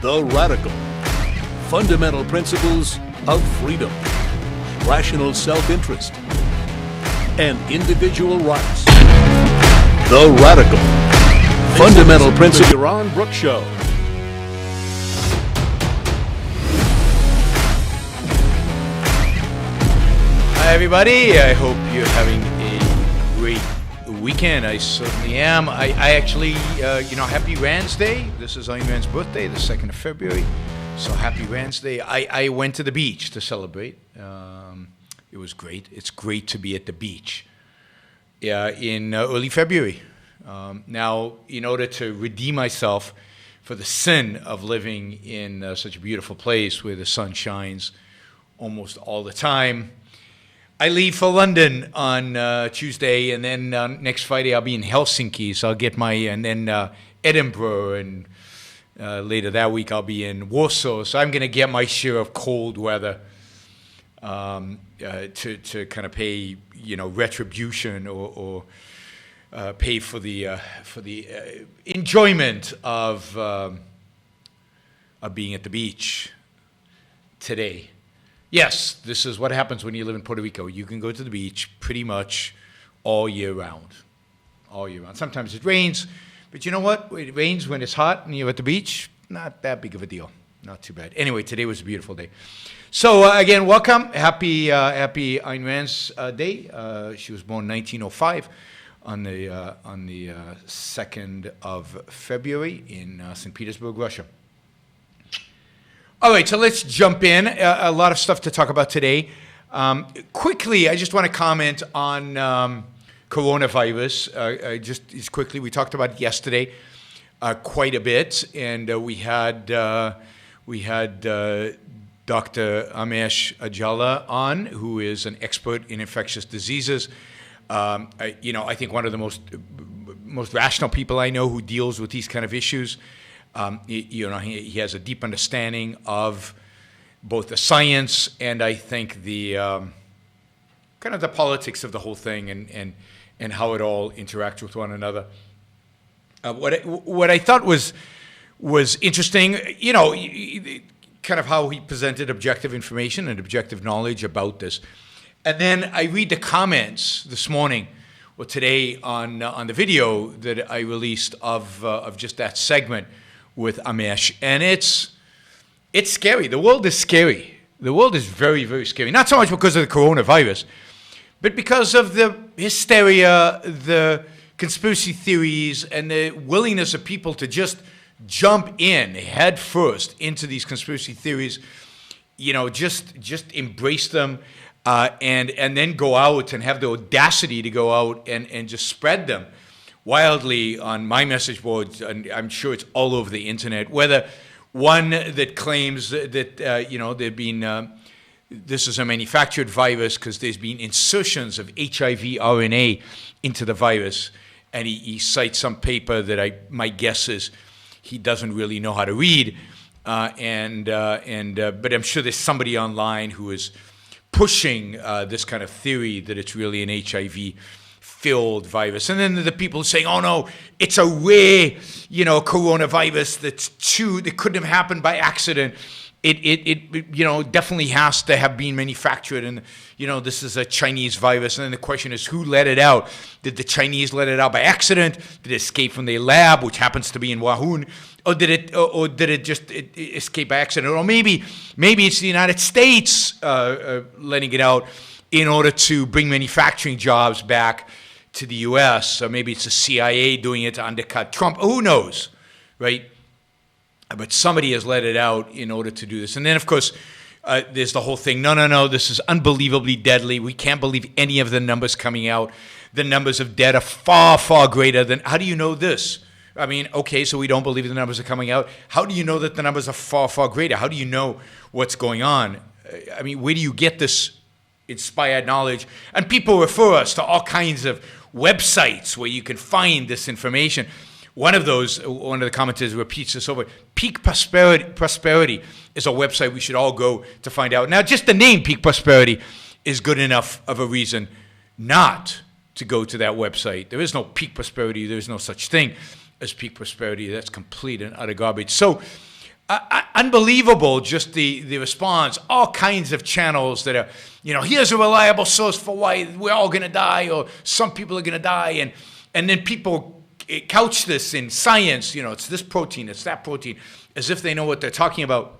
The Radical. Fundamental principles of freedom, rational self-interest, and individual rights. The Radical. Fundamental principles. The Yaron Brook Show. Hi, everybody. I hope you're having a great weekend. I certainly am. I actually, happy Rans Day. This is Yaron Brand's birthday, the 2nd of February. So happy Rans Day. I went to the beach to celebrate. It was great. It's great to be at the beach in early February. Now, in order to redeem myself for the sin of living in such a beautiful place where the sun shines almost all the time, I leave for London on Tuesday, and then next Friday I'll be in Helsinki. So I'll get and then Edinburgh, and later that week I'll be in Warsaw. So I'm going to get my share of cold weather to kind of pay, retribution or pay for the enjoyment of being at the beach today. Yes, this is what happens when you live in Puerto Rico. You can go to the beach pretty much all year round. All year round. Sometimes it rains, but you know what? It rains when it's hot and you're at the beach. Not that big of a deal. Not too bad. Anyway, today was a beautiful day. So again, welcome. Happy Ayn Rand's Day. She was born in 1905 on the 2nd of February in St. Petersburg, Russia. All right, so let's jump in. A lot of stuff to talk about today. Quickly, I just want to comment on coronavirus. Just quickly, we talked about it yesterday quite a bit, and we had Dr. Amesh Ajala on, who is an expert in infectious diseases. I think one of the most rational people I know who deals with these kind of issues. He has a deep understanding of both the science and I think the kind of the politics of the whole thing and how it all interacts with one another. What I thought was interesting, kind of how he presented objective information and objective knowledge about this. And then I read the comments this morning or today on the video that I released of just that segment with Amesh, and it's scary. The world is scary. The world is very, very scary. Not so much because of the coronavirus, but because of the hysteria, the conspiracy theories, and the willingness of people to just jump in head first into these conspiracy theories. Just embrace them, and then go out and have the audacity to go out and just spread them wildly on my message boards, and I'm sure it's all over the internet. Whether one that claims that there've been this is a manufactured virus because there's been insertions of HIV RNA into the virus, and he cites some paper that my guess is he doesn't really know how to read, but I'm sure there's somebody online who is pushing this kind of theory that it's really an HIV-filled virus. And then the people saying, oh no, it's a rare, coronavirus that couldn't have happened by accident. It definitely has to have been manufactured, and this is a Chinese virus. And then the question is, who let it out? Did the Chinese let it out by accident? Did it escape from their lab, which happens to be in Wuhan, or did it just escape by accident? Or maybe it's the United States letting it out in order to bring manufacturing jobs back to the U.S. Or maybe it's the CIA doing it to undercut Trump. Who knows, right? But somebody has let it out in order to do this. And then, of course, there's the whole thing, no, this is unbelievably deadly. We can't believe any of the numbers coming out. The numbers of dead are far, far greater than, how do you know this? I mean, okay, so we don't believe the numbers are coming out. How do you know that the numbers are far, far greater? How do you know what's going on? I mean, where do you get this inspired knowledge? And people refer us to all kinds of websites where you can find this information. One of the commenters repeats this over. Peak Prosperity is a website we should all go to find out. Now, just the name Peak Prosperity is good enough of a reason not to go to that website. There is no Peak Prosperity. There is no such thing as Peak Prosperity. That's complete and utter garbage. So unbelievable, just the response. All kinds of channels that are, here's a reliable source for why we're all going to die, or some people are going to die. And then people couch this in science. It's this protein, it's that protein, as if they know what they're talking about.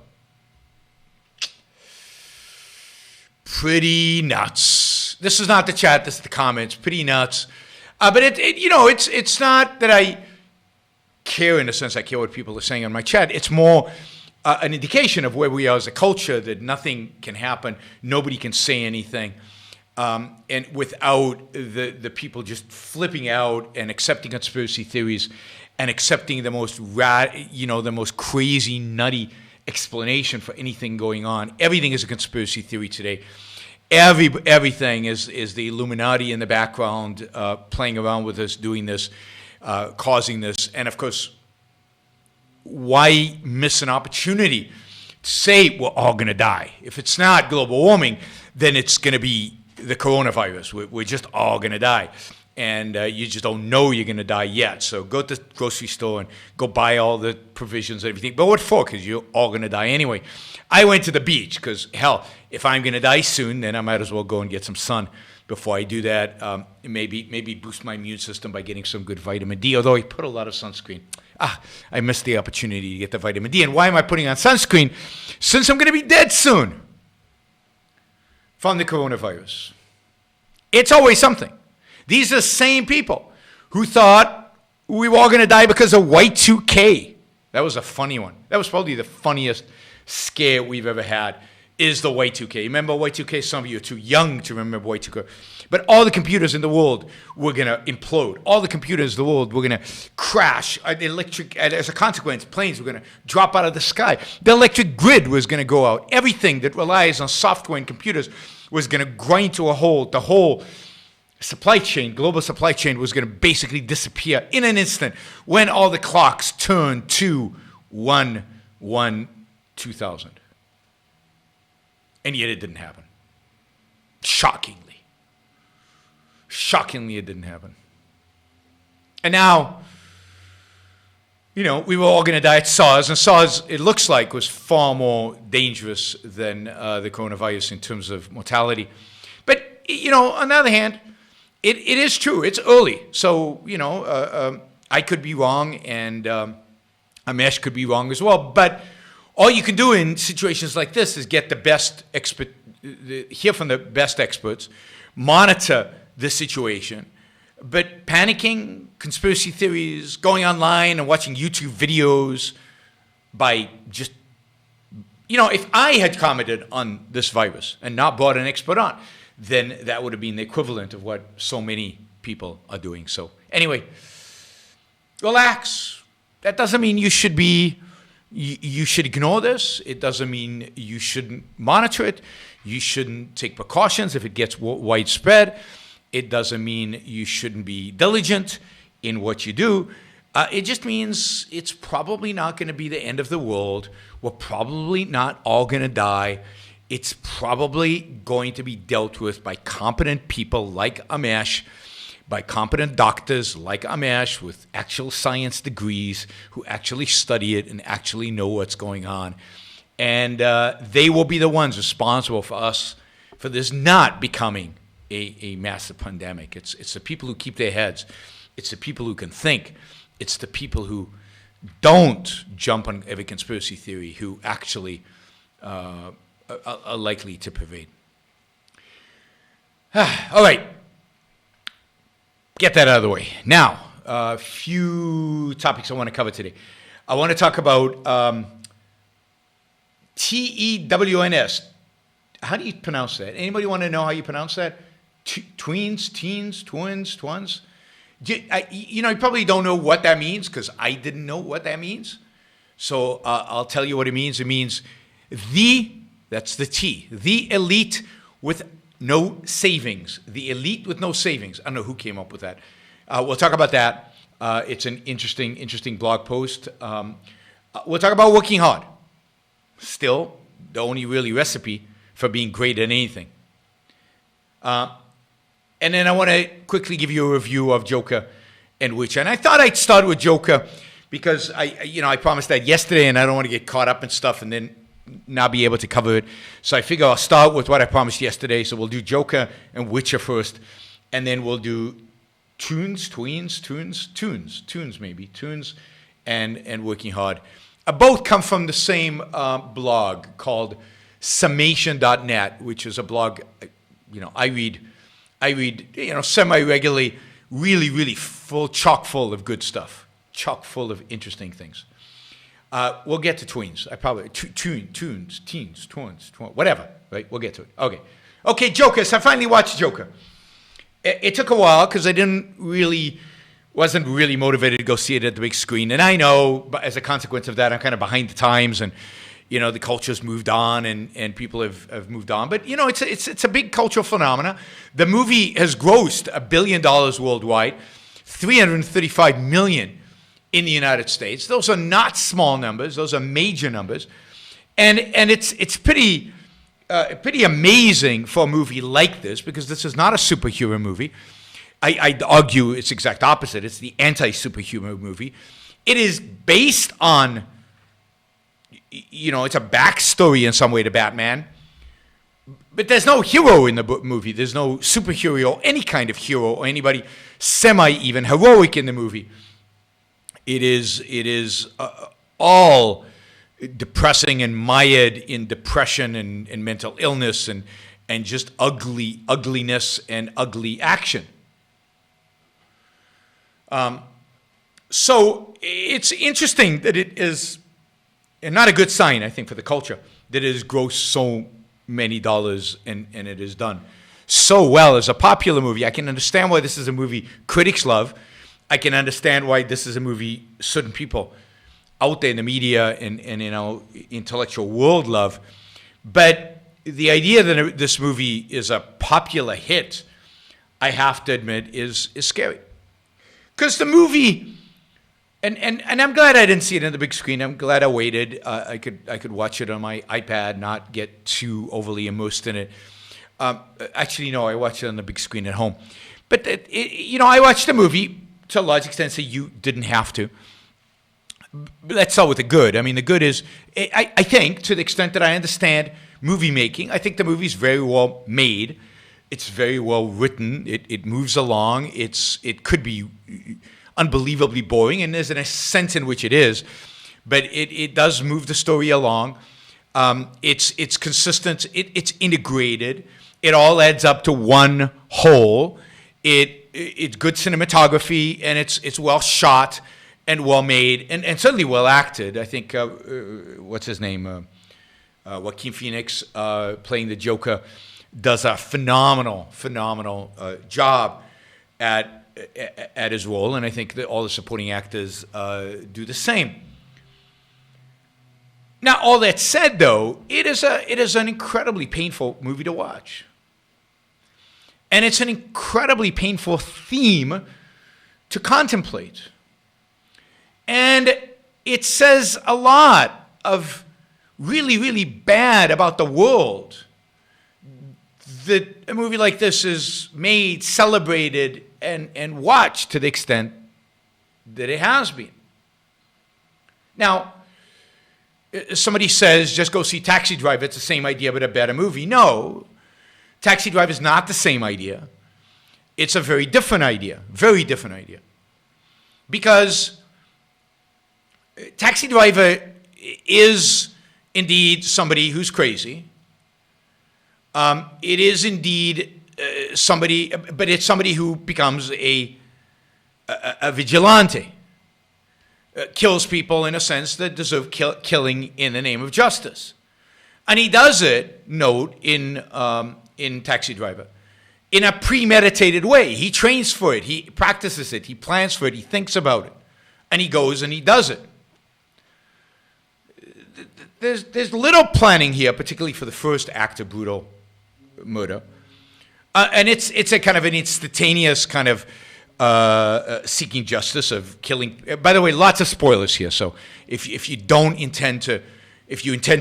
Pretty nuts. This is not the chat, this is the comments. Pretty nuts. But it's not that I care, in a sense I care what people are saying on my chat. It's more an indication of where we are as a culture, that nothing can happen, nobody can say anything, and without the people just flipping out and accepting conspiracy theories and accepting the most the most crazy, nutty explanation for anything going on. Everything is a conspiracy theory today. Everything is the Illuminati in the background, playing around with us, doing this, causing this. And of course, why miss an opportunity to say we're all going to die? If it's not global warming, then it's going to be the coronavirus. We're just all going to die. And you just don't know you're going to die yet. So go to the grocery store and go buy all the provisions and everything. But what for? Because you're all going to die anyway. I went to the beach because, hell, if I'm going to die soon, then I might as well go and get some sun before I do that. Maybe boost my immune system by getting some good vitamin D, although I put a lot of sunscreen. I missed the opportunity to get the vitamin D. And why am I putting on sunscreen? Since I'm going to be dead soon from the coronavirus. It's always something. These are the same people who thought we were all going to die because of Y2K. That was a funny one. That was probably the funniest scare we've ever had, is the Y2K. Remember Y2K? Some of you are too young to remember Y2K. But all the computers in the world were going to implode. All the computers in the world were going to crash. As a consequence, planes were going to drop out of the sky. The electric grid was going to go out. Everything that relies on software and computers was going to grind to a halt. The whole supply chain, global supply chain, was going to basically disappear in an instant when all the clocks turned to 1/1/2000. And yet it didn't happen. Shockingly, it didn't happen. And now, we were all going to die at SARS, and SARS, it looks like, was far more dangerous than the coronavirus in terms of mortality. But, on the other hand, it is true. It's early. So, I could be wrong, and Amesh could be wrong as well. But all you can do in situations like this is get the best hear from the best experts, monitor the situation. But panicking, conspiracy theories, going online and watching YouTube videos by just, if I had commented on this virus and not brought an expert on, then that would have been the equivalent of what so many people are doing. So anyway, relax. That doesn't mean you should ignore this. It doesn't mean you shouldn't monitor it. You shouldn't take precautions if it gets widespread. It doesn't mean you shouldn't be diligent in what you do. It just means it's probably not going to be the end of the world. We're probably not all going to die. It's probably going to be dealt with by competent people like Amesh, by competent doctors like Amesh with actual science degrees who actually study it and actually know what's going on. And they will be the ones responsible for this not becoming a massive pandemic. It's the people who keep their heads. It's the people who can think. It's the people who don't jump on every conspiracy theory who actually are likely to pervade. All right. Get that out of the way. Now, a few topics I want to cover today. I want to talk about TEWNS. How do you pronounce that? Anybody want to know how you pronounce that? TWNS? You probably don't know what that means because I didn't know what that means. So I'll tell you what it means. It means that's the T, the elite with no savings. The elite with no savings. I don't know who came up with that. We'll talk about that. It's an interesting blog post. We'll talk about working hard. Still, the only really recipe for being great at anything. And then I want to quickly give you a review of Joker and Witcher. And I thought I'd start with Joker because I promised that yesterday, and I don't want to get caught up in stuff and then not be able to cover it. So I figure I'll start with what I promised yesterday. So we'll do Joker and Witcher first, and then we'll do TWNS, and Working Hard. Both come from the same blog called summation.net, which is a blog, I read, semi-regularly, really chock full of good stuff, chock full of interesting things. We'll get to TWNS. TWNS, whatever, right? We'll get to it. Okay, Joker. So I finally watched Joker. It took a while because I wasn't really motivated to go see it at the big screen. And I know, but as a consequence of that, I'm kind of behind the times, and the culture's moved on, and people have moved on. But it's a big cultural phenomena. The movie has grossed $1 billion worldwide, 335 million in the United States. Those are not small numbers; those are major numbers, and it's pretty amazing for a movie like this, because this is not a superhero movie. I'd argue it's the exact opposite. It's the anti-superhero movie. It is based on, it's a backstory in some way to Batman, but there's no hero in the movie. There's no superhero or any kind of hero or anybody semi-even heroic in the movie. It is all depressing and mired in depression and mental illness and just ugliness and ugly action. So it's interesting that it is, and not a good sign, I think, for the culture, that it has grossed so many dollars and it is done so well as a popular movie. I can understand why this is a movie critics love. I can understand why this is a movie certain people out there in the media and intellectual world love. But the idea that this movie is a popular hit, I have to admit, is scary. Because the movie, and I'm glad I didn't see it on the big screen. I'm glad I waited. I could watch it on my iPad, not get too overly immersed in it. Actually, no, I watched it on the big screen at home. But I watched the movie to a large extent, so you didn't have to. But let's start with the good. I mean, the good is, I think, to the extent that I understand movie making, I think the movie's very well made. It's very well written. It moves along. It could be unbelievably boring, and there's a sense in which it is, but it does move the story along. It's consistent. It's integrated. It all adds up to one whole. It's good cinematography, and it's well shot and well made, and certainly well acted. I think what's his name, Joaquin Phoenix, playing the Joker, does a phenomenal job at his role, and I think that all the supporting actors do the same. Now, all that said, though, it is an incredibly painful movie to watch, and it's an incredibly painful theme to contemplate, and it says a lot of really bad about the world that a movie like this is made, celebrated, and watched to the extent that it has been. Now, somebody says, just go see Taxi Driver, it's the same idea but a better movie. No, Taxi Driver is not the same idea. It's a very different idea. Because Taxi Driver is indeed somebody who's crazy. It is indeed somebody, but it's somebody who becomes a vigilante, kills people in a sense that deserve killing in the name of justice, and he does it. Note in Taxi Driver, in a premeditated way. He trains for it. He practices it. He plans for it. He thinks about it, and he goes and he does it. There's little planning here, particularly for the first act of brutal murder, and it's a kind of an instantaneous kind of seeking justice of killing. By the way, lots of spoilers here, so if you intend to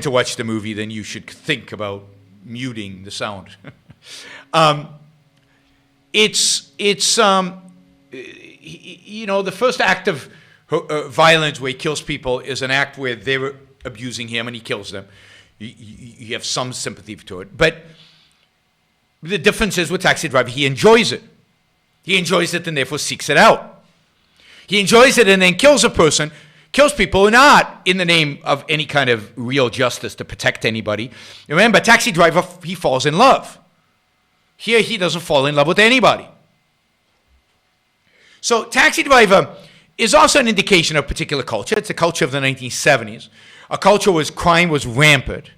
watch the movie, then you should think about muting the sound. The first act of violence where he kills people is an act where they're abusing him and he kills them. You have some sympathy to it. But the difference is with Taxi Driver, he enjoys it. He enjoys it and therefore seeks it out. He enjoys it and then kills a person, kills people not in the name of any kind of real justice to protect anybody. Remember, Taxi Driver, he falls in love. Here, he doesn't fall in love with anybody. So Taxi Driver is also an indication of a particular culture. It's a culture of the 1970s. A culture where crime was rampant.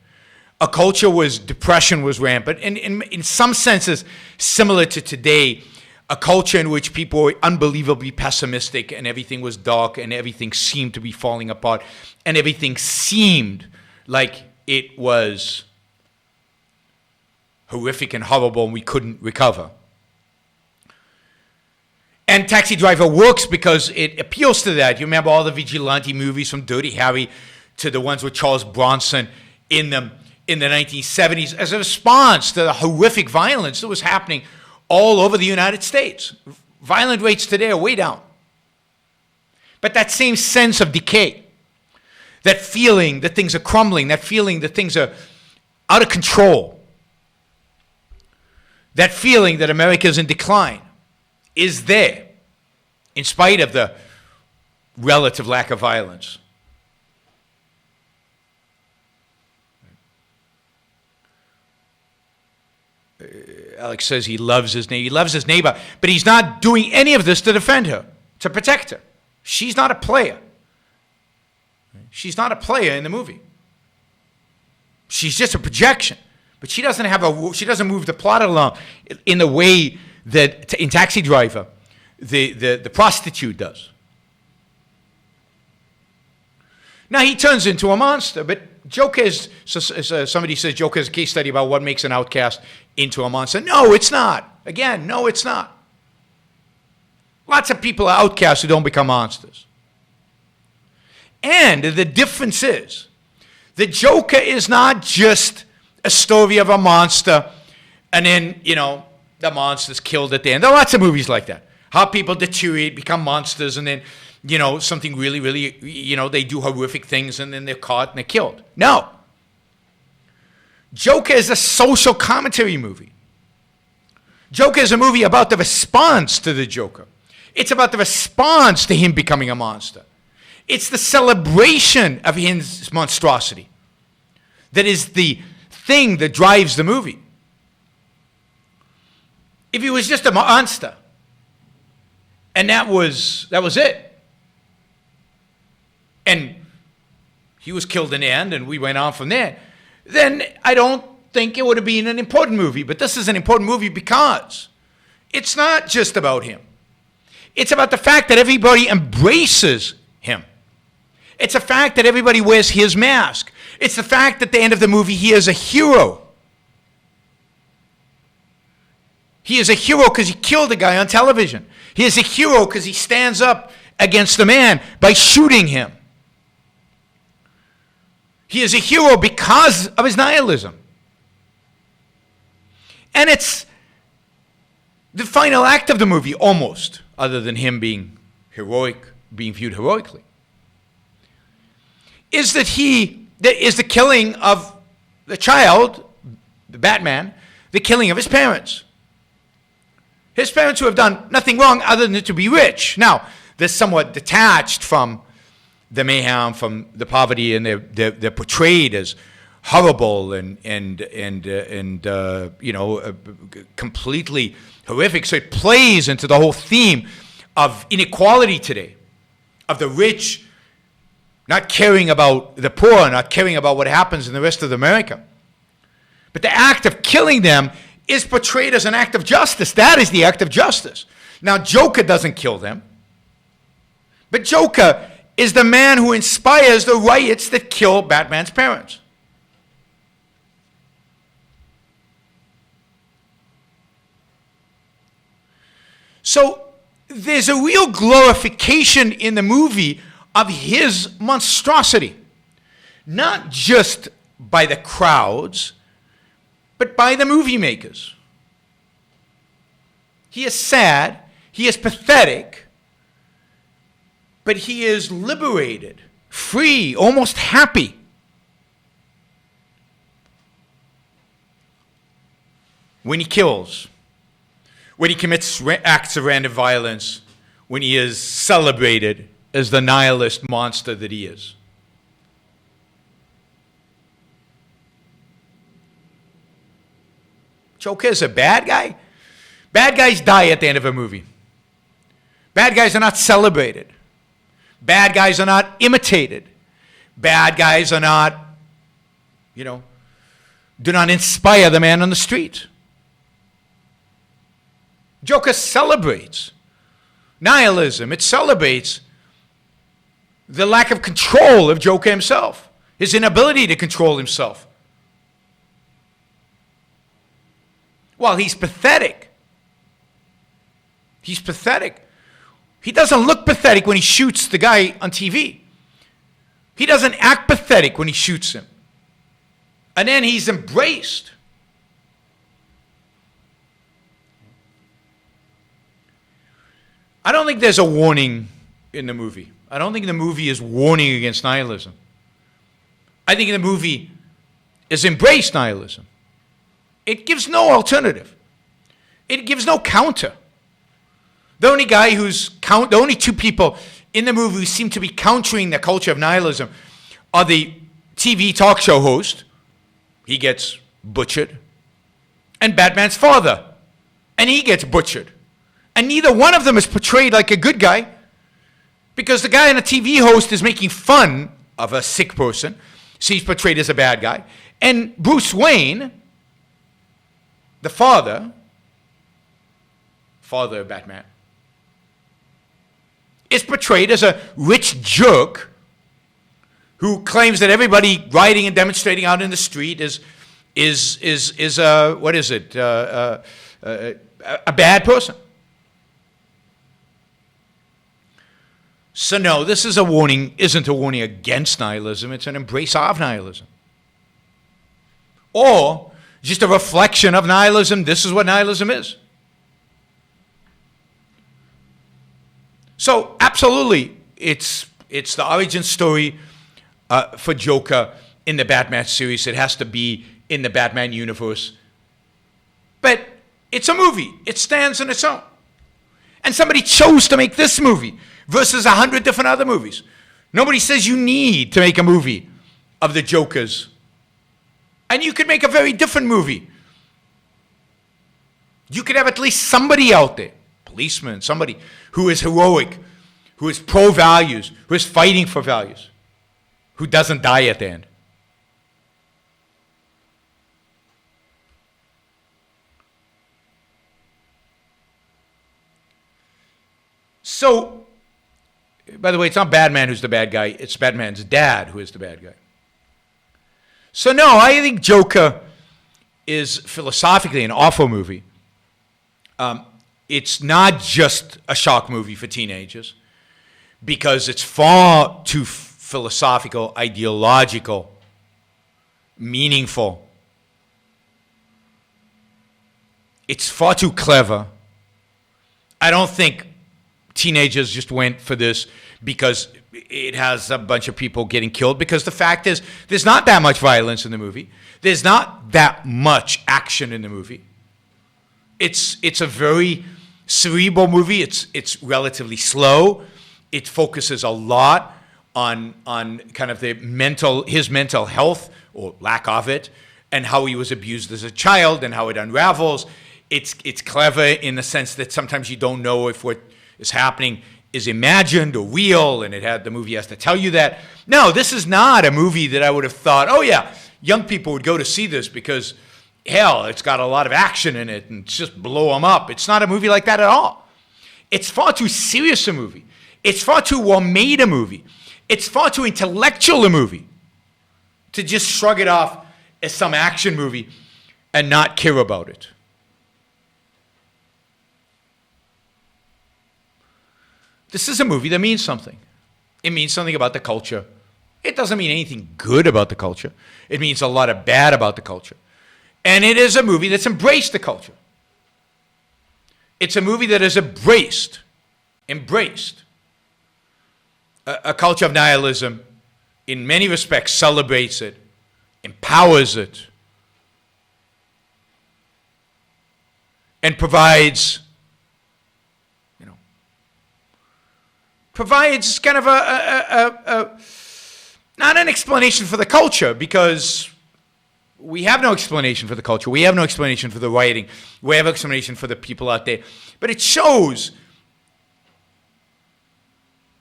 A culture where depression was rampant. And in some senses, similar to today, a culture in which people were unbelievably pessimistic and everything was dark and everything seemed to be falling apart and everything seemed like it was horrific and horrible and we couldn't recover. And Taxi Driver works because it appeals to that. You remember all the vigilante movies from Dirty Harry to the ones with Charles Bronson in the 1970s as a response to the horrific violence that was happening all over the United States. Violent rates today are way down. But that same sense of decay, that feeling that things are crumbling, that feeling that things are out of control, that feeling that America is in decline, is there in spite of the relative lack of violence. Alex says he loves his neighbor. He loves his neighbor, but he's not doing any of this to defend her, to protect her. She's not a player. She's not a player in the movie. She's just a projection. But she doesn't move the plot along in the way that in Taxi Driver the prostitute does. Now he turns into a monster, but Joker is, somebody says Joker is a case study about what makes an outcast into a monster. No, it's not. Again, no, it's not. Lots of people are outcasts who don't become monsters. And the difference is, the Joker is not just a story of a monster and then, the monster's killed at the end. There are lots of movies like that. How people deteriorate, become monsters, and then, something really, really, they do horrific things and then they're caught and they're killed. No. Joker is a social commentary movie. Joker is a movie about the response to the Joker. It's about the response to him becoming a monster. It's the celebration of his monstrosity that is the thing that drives the movie. If he was just a monster, and that was it, and he was killed in the end, and we went on from there, then I don't think it would have been an important movie. But this is an important movie because it's not just about him. It's about the fact that everybody embraces him. It's the fact that everybody wears his mask. It's the fact that at the end of the movie he is a hero. He is a hero because he killed a guy on television. He is a hero because he stands up against the man by shooting him. He is a hero because of his nihilism. And it's the final act of the movie, almost, other than him being heroic, being viewed heroically, is that the killing of the child, the Batman, the killing of his parents. His parents who have done nothing wrong other than to be rich. Now, they're somewhat detached from the mayhem, from the poverty, and they're portrayed as horrible and completely horrific. So it plays into the whole theme of inequality today, of the rich not caring about the poor, not caring about what happens in the rest of America. But the act of killing them is portrayed as an act of justice. That is the act of justice. Now, Joker doesn't kill them, but Joker is the man who inspires the riots that kill Batman's parents. So there's a real glorification in the movie of his monstrosity, not just by the crowds, but by the movie makers. He is sad, he is pathetic, But he is liberated, free, almost happy. When he kills, when he commits acts of random violence, when he is celebrated as the nihilist monster that he is. Joker is a bad guy. Bad guys die at the end of a movie. Bad guys are not celebrated. Bad guys are not imitated. Bad guys are not, do not inspire the man on the street. Joker celebrates nihilism. It celebrates the lack of control of Joker himself, his inability to control himself. Well, he's pathetic. He's pathetic. He doesn't look pathetic when he shoots the guy on TV. He doesn't act pathetic when he shoots him. And then he's embraced. I don't think there's a warning in the movie. I don't think the movie is warning against nihilism. I think the movie is embraced nihilism. It gives no alternative. It gives no counter. The only two people in the movie who seem to be countering the culture of nihilism are the TV talk show host. He gets butchered. And Batman's father. And he gets butchered. And neither one of them is portrayed like a good guy, because the guy on the TV host is making fun of a sick person, so he's portrayed as a bad guy. And Bruce Wayne, the father of Batman, is portrayed as a rich jerk who claims that everybody rioting and demonstrating out in the street is a bad person. So no, this is isn't a warning against nihilism, it's an embrace of nihilism. Or just a reflection of nihilism. This is what nihilism is. So absolutely, it's the origin story for Joker in the Batman series. It has to be in the Batman universe. But it's a movie. It stands on its own. And somebody chose to make this movie versus 100 different other movies. Nobody says you need to make a movie of the Jokers. And you could make a very different movie. You could have at least somebody out there, policeman, somebody who is heroic, who is pro-values, who is fighting for values, who doesn't die at the end. So, by the way, it's not Batman who's the bad guy. It's Batman's dad who is the bad guy. So no, I think Joker is philosophically an awful movie. It's not just a shock movie for teenagers, because it's far too philosophical, ideological, meaningful. It's far too clever. I don't think teenagers just went for this because it has a bunch of people getting killed, because the fact is there's not that much violence in the movie. There's not that much action in the movie. It's a very cerebral movie. It's relatively slow. It focuses a lot on kind of his mental health, or lack of it, and how he was abused as a child and how it unravels. It's clever in the sense that sometimes you don't know if what is happening is imagined or real, and the movie has to tell you that. No, this is not a movie that I would have thought, oh yeah, young people would go to see this because, hell, it's got a lot of action in it and just blow them up. It's not a movie like that at all. It's far too serious a movie. It's far too well-made a movie. It's far too intellectual a movie to just shrug it off as some action movie and not care about it. This is a movie that means something. It means something about the culture. It doesn't mean anything good about the culture. It means a lot of bad about the culture. And it is a movie that's embraced the culture. It's a movie that has embraced a culture of nihilism, in many respects, celebrates it, empowers it, and provides kind of not an explanation for the culture, because we have no explanation for the culture. We have no explanation for the writing. We have no explanation for the people out there. But it shows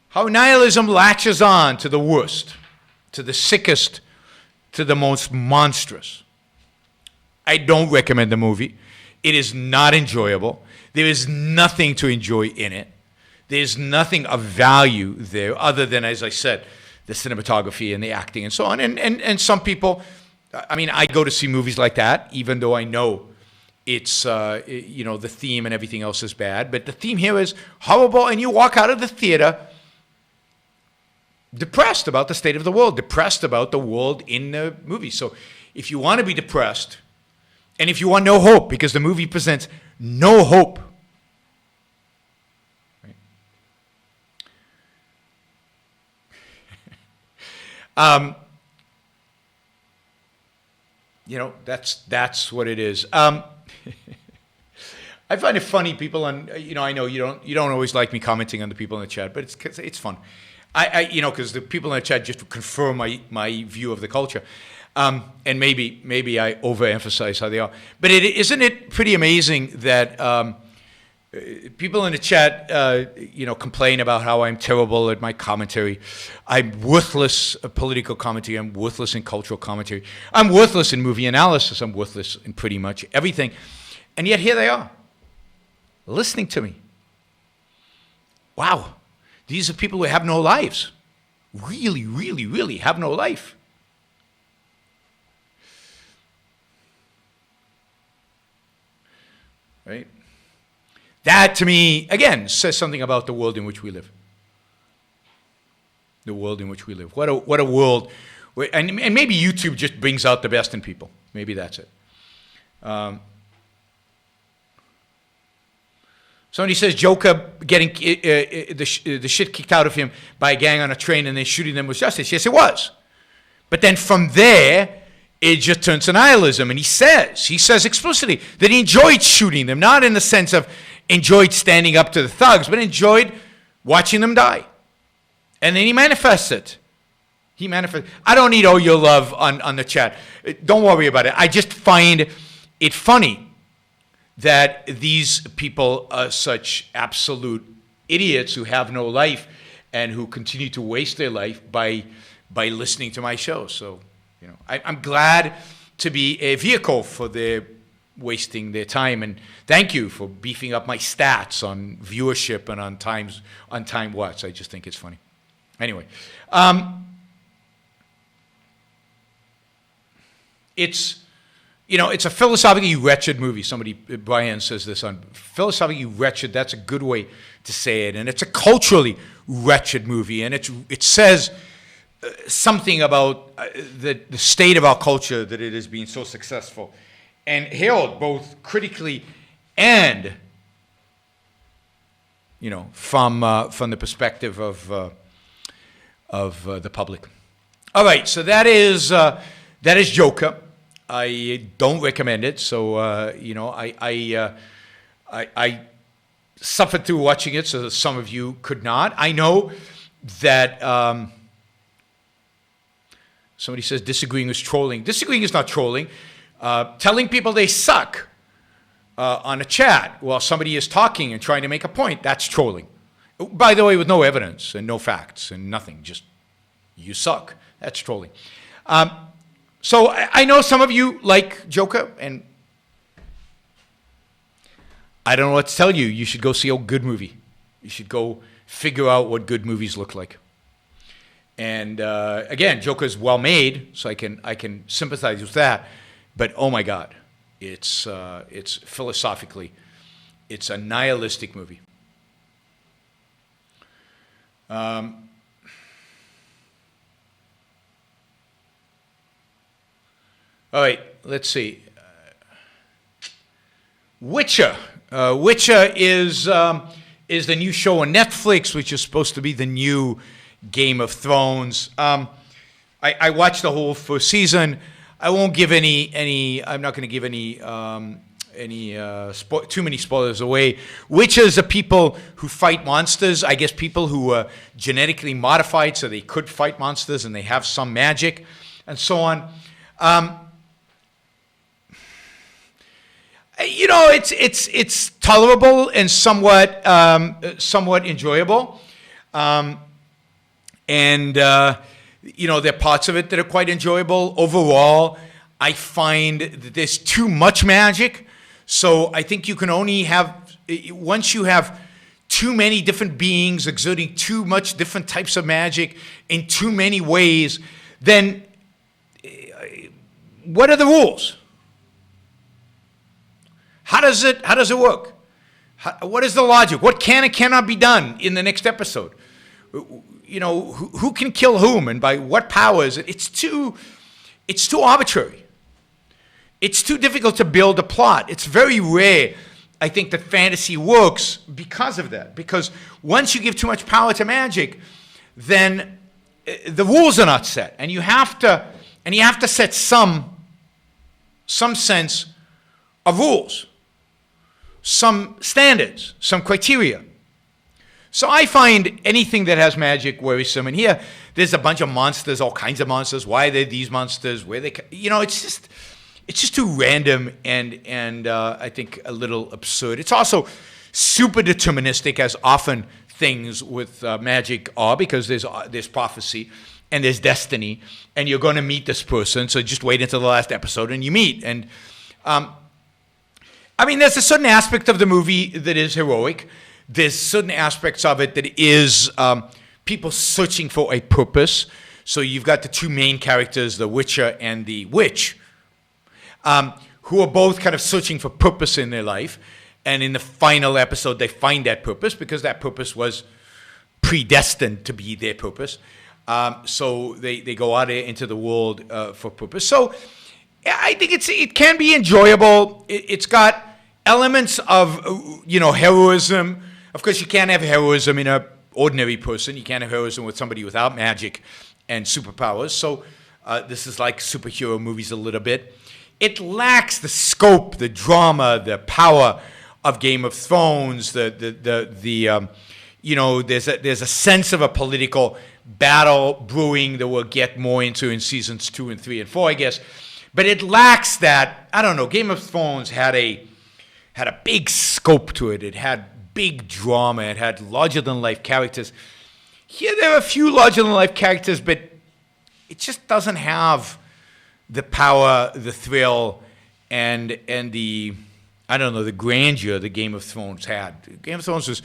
how nihilism latches on to the worst, to the sickest, to the most monstrous. I don't recommend the movie. It is not enjoyable. There is nothing to enjoy in it. There's nothing of value there other than, as I said, the cinematography and the acting and so on. And some people, I mean, I go to see movies like that, even though I know it's, the theme and everything else is bad. But the theme here is horrible, and you walk out of the theater depressed about the state of the world, depressed about the world in the movie. So if you want to be depressed, and if you want no hope, because the movie presents no hope, that's what it is. I find it funny, people on, I know you don't always like me commenting on the people in the chat, but it's fun. Because the people in the chat just confirm my view of the culture. And maybe I overemphasize how they are. But isn't it pretty amazing that people in the chat, complain about how I'm terrible at my commentary. I'm worthless at political commentary. I'm worthless in cultural commentary. I'm worthless in movie analysis. I'm worthless in pretty much everything. And yet here they are, listening to me. Wow. These are people who have no lives. Really, really, really have no life. Right? That, to me, again, says something about the world in which we live. The world in which we live. What a world. And maybe YouTube just brings out the best in people. Maybe that's it. Somebody says Joker getting the shit kicked out of him by a gang on a train and then shooting them was justice. Yes, it was. But then from there, it just turns to nihilism. And he says explicitly that he enjoyed shooting them, not in the sense of enjoyed standing up to the thugs, but enjoyed watching them die. And then he manifests it. I don't need all your love on the chat. Don't worry about it. I just find it funny that these people are such absolute idiots who have no life and who continue to waste their life by listening to my show. So, I'm glad to be a vehicle for their wasting their time, and thank you for beefing up my stats on viewership and on time watch. I just think it's funny. Anyway, it's a philosophically wretched movie. Brian says this on philosophically wretched. That's a good way to say it, and it's a culturally wretched movie, and it says something about the state of our culture, that it is being so successful and hailed both critically and, from the perspective of the public. All right, so that is Joker. I don't recommend it. So I suffered through watching it, so that some of you could not. I know that somebody says disagreeing is trolling. Disagreeing is not trolling. Telling people they suck on a chat while somebody is talking and trying to make a point, that's trolling. By the way, with no evidence and no facts and nothing, just you suck. That's trolling. So I know some of you like Joker, and I don't know what to tell you. You should go see a good movie. You should go figure out what good movies look like. And again, Joker is well made, so I can sympathize with that. But oh my God, it's philosophically, it's a nihilistic movie. All right, let's see. Witcher. Witcher is the new show on Netflix, which is supposed to be the new Game of Thrones. I watched the whole first season. I won't give any. I'm not going to give any too many spoilers away. Witches are people who fight monsters. I guess people who are genetically modified so they could fight monsters and they have some magic and so on. It's tolerable and somewhat enjoyable. There are parts of it that are quite enjoyable. Overall, I find that there's too much magic. So I think you can only have, once you have too many different beings exerting too much different types of magic in too many ways, then what are the rules? How does it work? What is the logic? What can and cannot be done in the next episode? Who can kill whom and by what powers? It's too arbitrary. It's too difficult to build a plot. It's very rare, I think, that fantasy works because of that. Because once you give too much power to magic, then the rules are not set, and you have to set some sense of rules, some standards, some criteria. So I find anything that has magic worrisome. And here, there's a bunch of monsters, all kinds of monsters. Why are there these monsters? Where they? It's just too random and I think a little absurd. It's also super deterministic, as often things with magic are, because there's prophecy and there's destiny, and you're going to meet this person. So just wait until the last episode and you meet. And there's a certain aspect of the movie that is heroic. There's certain aspects of it that is people searching for a purpose. So you've got the two main characters, the Witcher and the Witch, who are both kind of searching for purpose in their life. And in the final episode, they find that purpose because that purpose was predestined to be their purpose. So they go out into the world for purpose. So I think it can be enjoyable. It's got elements of heroism. Of course, you can't have heroism in an ordinary person. You can't have heroism with somebody without magic and superpowers. So this is like superhero movies a little bit. It lacks the scope, the drama, the power of Game of Thrones. There's a sense of a political battle brewing that we'll get more into in seasons 2 and 3 and 4, I guess. But it lacks that. I don't know. Game of Thrones had a big scope to it. It had big drama. It had larger-than-life characters. Here there are a few larger-than-life characters, but it just doesn't have the power, the thrill, and the, I don't know, the grandeur that Game of Thrones had. Game of Thrones was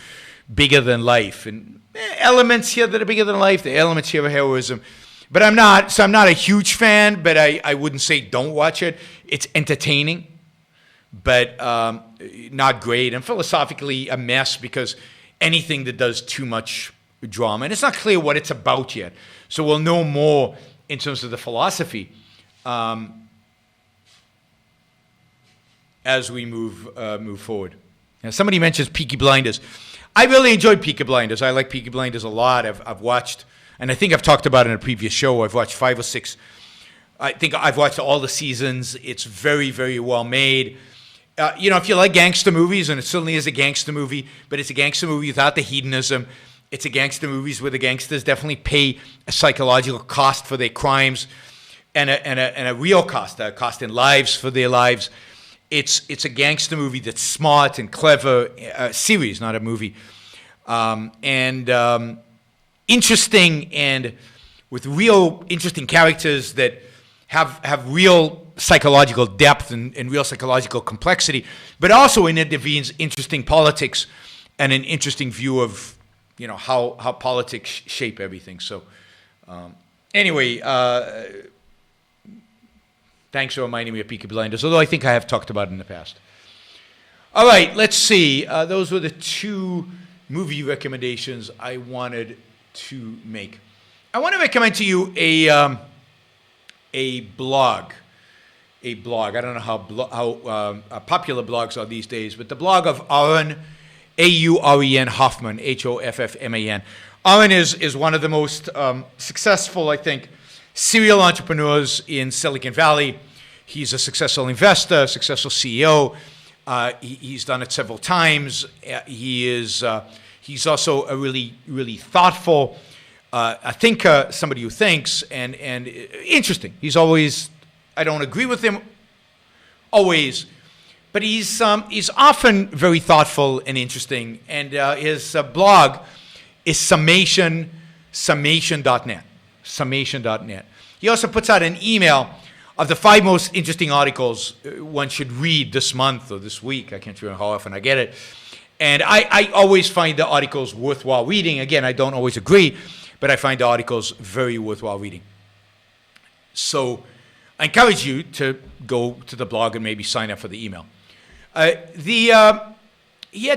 bigger than life, and elements here that are bigger than life, the elements here of heroism. But I'm not a huge fan, but I wouldn't say don't watch it. It's entertaining, but not great, and philosophically a mess, because anything that does too much drama, and it's not clear what it's about yet. So we'll know more in terms of the philosophy as we move forward. Now, somebody mentions Peaky Blinders. I really enjoyed Peaky Blinders. I like Peaky Blinders a lot. I've watched, and I think I've talked about it in a previous show, I've watched 5 or 6. I think I've watched all the seasons. It's very, very well made. If you like gangster movies, and it certainly is a gangster movie, but it's a gangster movie without the hedonism. It's a gangster movies where the gangsters definitely pay a psychological cost for their crimes, and a real cost, a cost in lives for their lives. It's a gangster movie that's smart and clever, a series, not a movie, and interesting, and with real interesting characters that have real psychological depth and real psychological complexity, but also intervenes interesting politics and an interesting view of how politics shape everything. So anyway, thanks for reminding me of Peaky Blinders, although I think I have talked about it in the past. All right, let's see. Those were the 2 movie recommendations I wanted to make. I want to recommend to you a blog. I don't know how popular blogs are these days, but the blog of Yaron, Auren Hoffman, Hoffman. Yaron is one of the most successful, I think, serial entrepreneurs in Silicon Valley. He's a successful investor, successful CEO. He's done it several times. He's also a really, really thoughtful thinker, somebody who thinks, and interesting. He's always, I don't agree with him always, but he's often very thoughtful and interesting. And his blog is summation.net. Summation.net. He also puts out an email of the 5 most interesting articles one should read this month or this week. I can't remember how often I get it. And I always find the articles worthwhile reading. Again, I don't always agree, but I find the articles very worthwhile reading. So I encourage you to go to the blog and maybe sign up for the email. He had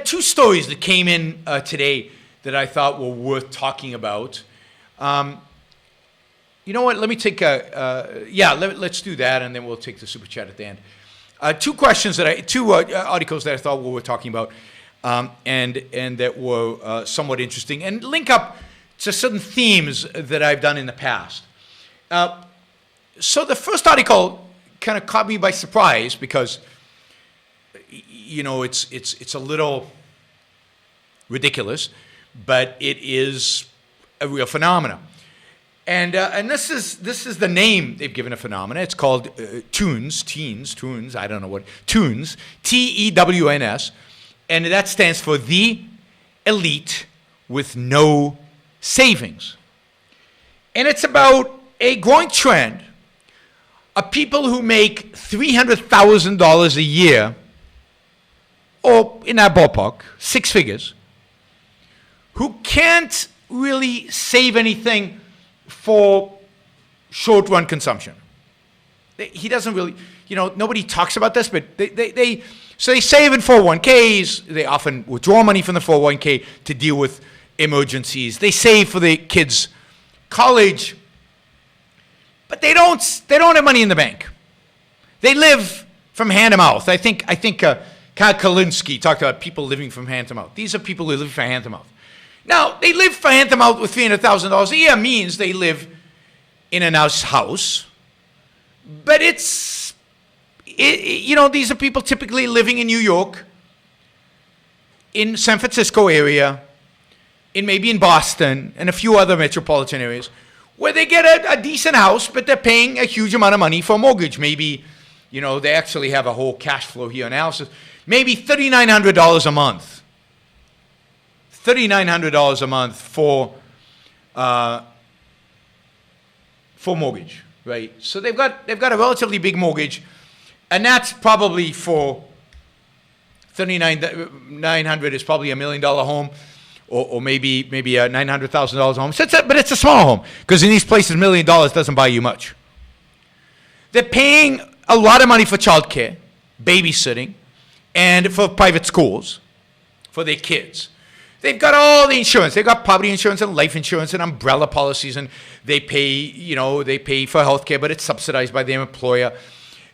2 stories that came in today that I thought were worth talking about. You know what? Let me take let's do that, and then we'll take the super chat at the end. 2 articles that I thought we were talking about, and that were somewhat interesting, and link up to certain themes that I've done in the past. So the first article kind of caught me by surprise because, you know, it's a little ridiculous, but it is a real phenomenon. And this is the name they've given a phenomenon. It's called TEWNS, I don't know what, TEWNS, TEWNS, and that stands for the elite with no savings. And it's about a growing trend of people who make $300,000 a year, or in that ballpark, 6 figures, who can't really save anything for short-run consumption. He doesn't really, you know, nobody talks about this, but they save in 401ks. They often withdraw money from the 401k to deal with emergencies. They save for the kids' college, but they don't have money in the bank. They live from hand to mouth. I think Kyle Kalinske talked about people living from hand to mouth. These are people who live from hand to mouth. Now, they live from hand to mouth with $300,000 a year means they live in a nice house, but you know, these are people typically living in New York, in San Francisco area, maybe in Boston, and a few other metropolitan areas, where they get a decent house, but they're paying a huge amount of money for a mortgage. Maybe, you know, they actually have a whole cash flow here analysis. Maybe $3,900 a month. $3,900 a month for mortgage, right? So they've got a relatively big mortgage, and that's probably for $3,900 is probably $1 million home, or maybe a $900,000 home. So but it's a small home because in these places $1 million doesn't buy you much. They're paying a lot of money for childcare, babysitting, and for private schools for their kids. They've got all the insurance. They've got property insurance and life insurance and umbrella policies, and they pay for health care, but it's subsidized by their employer.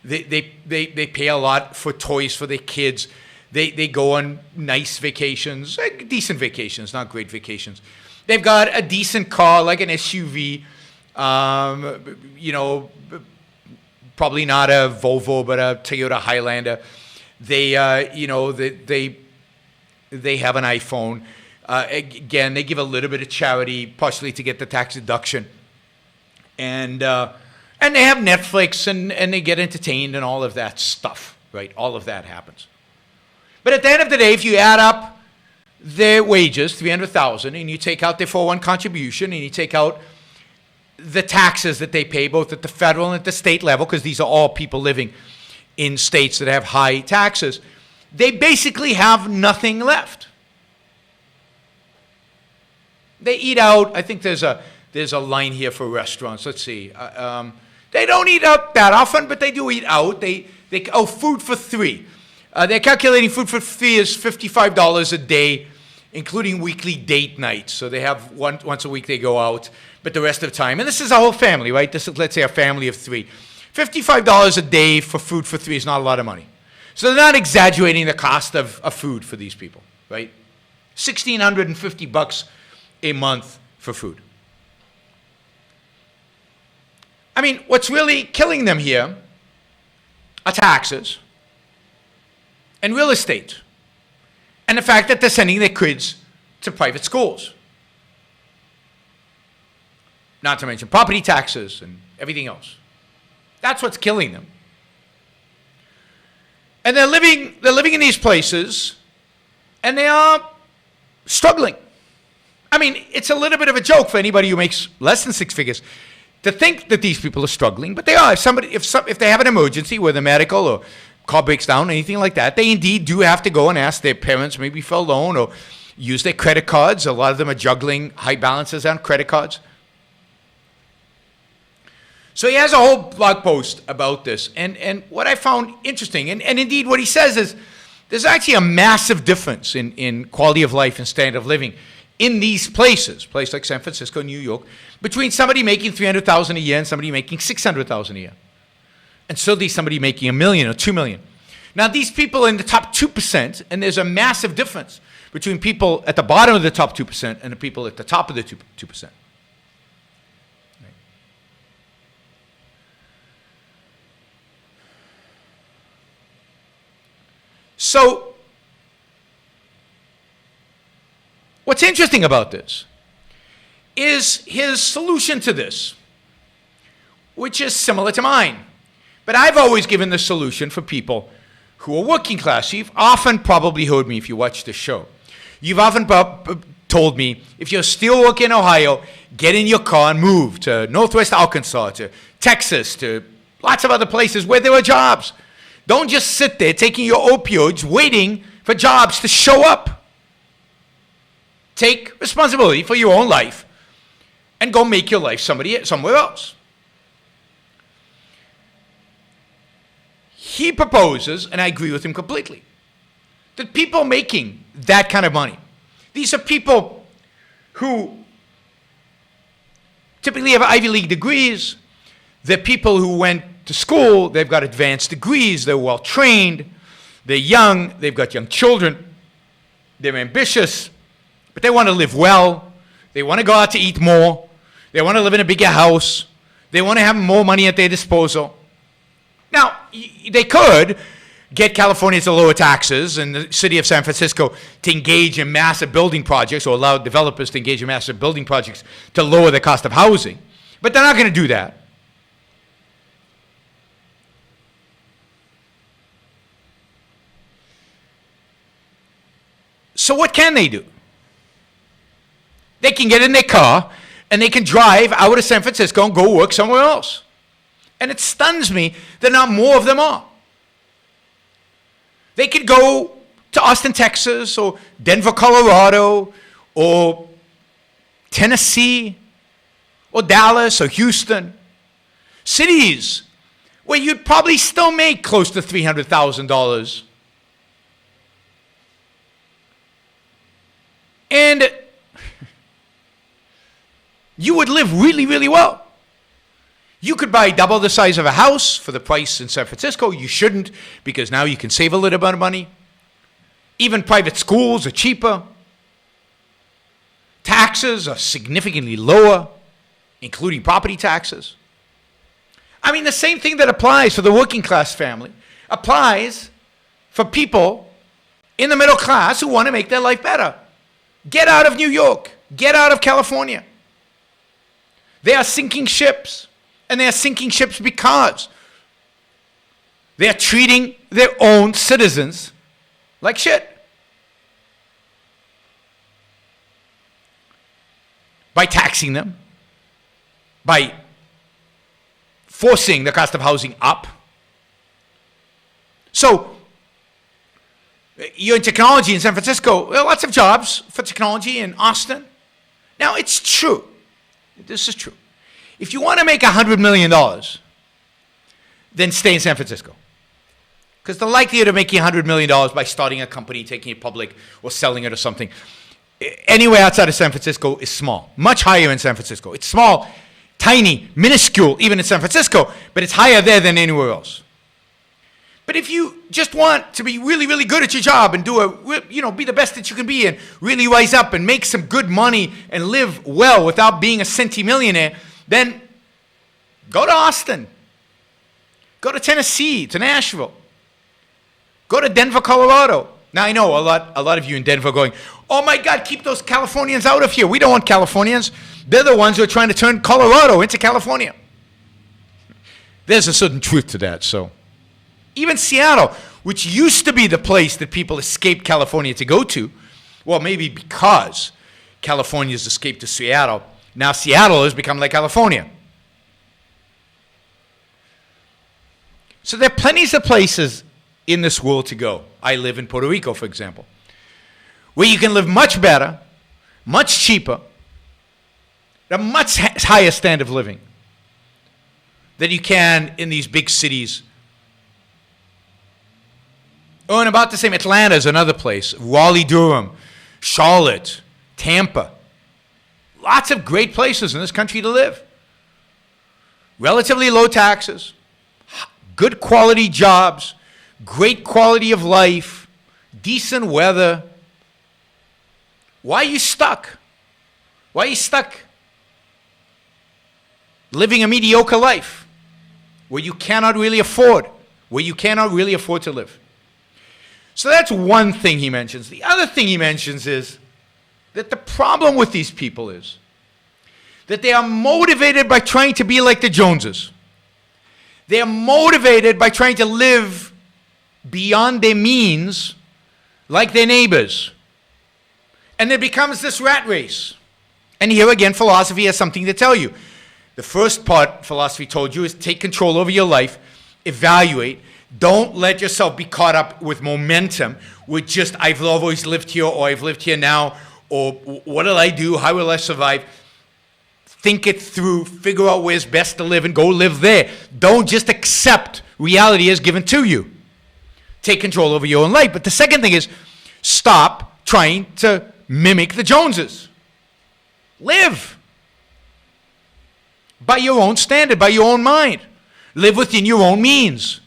They pay a lot for toys for their kids. They go on nice vacations, decent vacations, not great vacations. They've got a decent car, like an SUV, you know, probably not a Volvo, but a Toyota Highlander. They have an iPhone. Again, they give a little bit of charity, partially to get the tax deduction. And they have Netflix, and they get entertained and all of that stuff, right? All of that happens. But at the end of the day, if you add up their wages, $300,000, and you take out their 401 contribution, and you take out the taxes that they pay, both at the federal and at the state level, because these are all people living in states that have high taxes, they basically have nothing left. They eat out. I think there's a line here for restaurants. Let's see. They don't eat out that often, but they do eat out. Food for 3. They're calculating food for 3 is $55 a day, including weekly date nights. So they have once a week they go out, but the rest of the time, and this is a whole family, right? This is, let's say, a family of 3. $55 a day for food for 3 is not a lot of money. So they're not exaggerating the cost of food for these people, right? $1,650 a month for food. I mean, what's really killing them here are taxes and real estate and the fact that they're sending their kids to private schools. Not to mention property taxes and everything else. That's what's killing them. And they're living in these places, and they are struggling. I mean, it's a little bit of a joke for anybody who makes less than six figures to think that these people are struggling, but they are. If they have an emergency, whether medical or car breaks down, anything like that, they indeed do have to go and ask their parents maybe for a loan or use their credit cards. A lot of them are juggling high balances on credit cards. So he has a whole blog post about this, and what I found interesting, and indeed what he says is there's actually a massive difference in quality of life and standard of living in these places like San Francisco, New York, between somebody making $300,000 a year and somebody making $600,000 a year. And certainly somebody making $1 million or $2 million. Now these people are in the top 2%, and there's a massive difference between people at the bottom of the top 2% and the people at the top of the 2%. So, what's interesting about this is his solution to this, which is similar to mine. But I've always given the solution for people who are working class. You've often probably heard me if you watch this show. You've often told me, if you're still working in Ohio, get in your car and move to Northwest Arkansas, to Texas, to lots of other places where there are jobs. Don't just sit there taking your opioids, waiting for jobs to show up. Take responsibility for your own life and go make your life somewhere else. He proposes, and I agree with him completely, that people making that kind of money, these are people who typically have Ivy League degrees. They're people who went to school, they've got advanced degrees, they're well trained, they're young, they've got young children, they're ambitious, but they want to live well, they want to go out to eat more, they want to live in a bigger house, they want to have more money at their disposal. Now, they could get California to lower taxes and the city of San Francisco to engage in massive building projects, or allow developers to engage in massive building projects to lower the cost of housing, but they're not going to do that. So what can they do? They can get in their car and they can drive out of San Francisco and go work somewhere else. And it stuns me that not more of them are. They could go to Austin, Texas, or Denver, Colorado, or Tennessee, or Dallas, or Houston. Cities where you'd probably still make close to $300,000. And you would live really, really well. You could buy double the size of a house for the price in San Francisco. You shouldn't, because now you can save a little bit of money. Even private schools are cheaper. Taxes are significantly lower, including property taxes. I mean, the same thing that applies for the working class family applies for people in the middle class who want to make their life better. Get out of New York. Get out of California. They are sinking ships. And they are sinking ships because they are treating their own citizens like shit. By taxing them. By forcing the cost of housing up. So, you're in technology in San Francisco. There are lots of jobs for technology in Austin. Now, it's true. This is true. If you want to make $100 million, then stay in San Francisco. Because the likelihood of making $100 million by starting a company, taking it public, or selling it or something, anywhere outside of San Francisco is small. Much higher in San Francisco. It's small, tiny, minuscule, even in San Francisco, but it's higher there than anywhere else. But if you just want to be really, really good at your job and be the best that you can be and really rise up and make some good money and live well without being a centimillionaire, then go to Austin. Go to Tennessee, to Nashville. Go to Denver, Colorado. Now, I know a lot of you in Denver are going, oh my God, keep those Californians out of here. We don't want Californians. They're the ones who are trying to turn Colorado into California. There's a certain truth to that, so. Even Seattle, which used to be the place that people escaped California to go to, well, maybe because Californians escaped to Seattle, now Seattle has become like California. So there are plenty of places in this world to go. I live in Puerto Rico, for example, where you can live much better, much cheaper, at a much higher standard of living than you can in these big cities. Oh, and about the same. Atlanta is another place. Raleigh, Durham, Charlotte, Tampa. Lots of great places in this country to live. Relatively low taxes, good quality jobs, great quality of life, decent weather. Why are you stuck? Why are you stuck living a mediocre life where you cannot really afford to live? So that's one thing he mentions. The other thing he mentions is that the problem with these people is that they are motivated by trying to be like the Joneses. They are motivated by trying to live beyond their means like their neighbors. And there becomes this rat race. And here again, philosophy has something to tell you. The first part philosophy told you is take control over your life, evaluate. Don't let yourself be caught up with momentum, with just I've always lived here, or I've lived here now, or what will I do, how will I survive? Think it through, figure out where's best to live and go live there. Don't just accept reality as given to you. Take control over your own life. But the second thing is stop trying to mimic the Joneses. Live by your own standard, by your own mind. Live within your own means.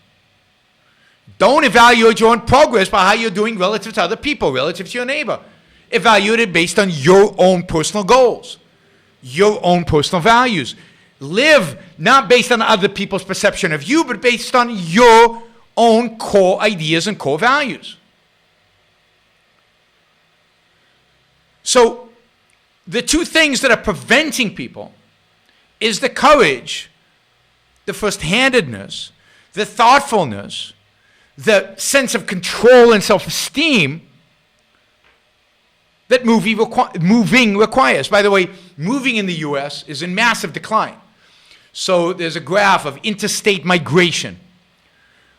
Don't evaluate your own progress by how you're doing relative to other people, relative to your neighbor. Evaluate it based on your own personal goals, your own personal values. Live not based on other people's perception of you, but based on your own core ideas and core values. So, the two things that are preventing people is the courage, the first-handedness, the thoughtfulness, the sense of control and self-esteem that moving requires. By the way, moving in the U.S. is in massive decline. So there's a graph of interstate migration,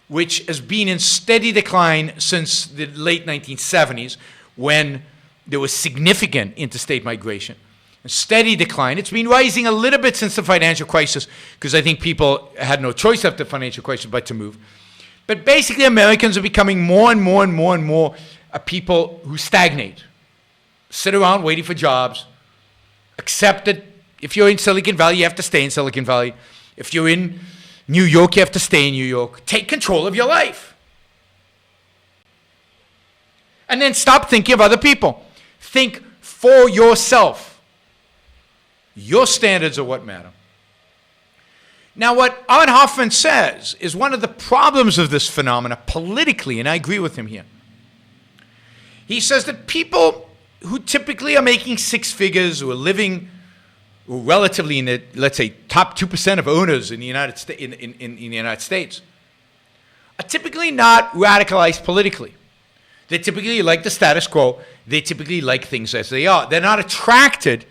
which has been in steady decline since the late 1970s, when there was significant interstate migration. A steady decline. It's been rising a little bit since the financial crisis, because I think people had no choice after the financial crisis but to move. But basically, Americans are becoming more and more and more and more people who stagnate, sit around waiting for jobs, accept that if you're in Silicon Valley, you have to stay in Silicon Valley. If you're in New York, you have to stay in New York. Take control of your life. And then stop thinking of other people. Think for yourself. Your standards are what matter. Now, what Art Hoffman says is one of the problems of this phenomena politically, and I agree with him here. He says that people who typically are making six figures, who are living relatively in the, let's say, top 2% of owners in the United States, are typically not radicalized politically. They typically like the status quo. They typically like things as they are. They're not attracted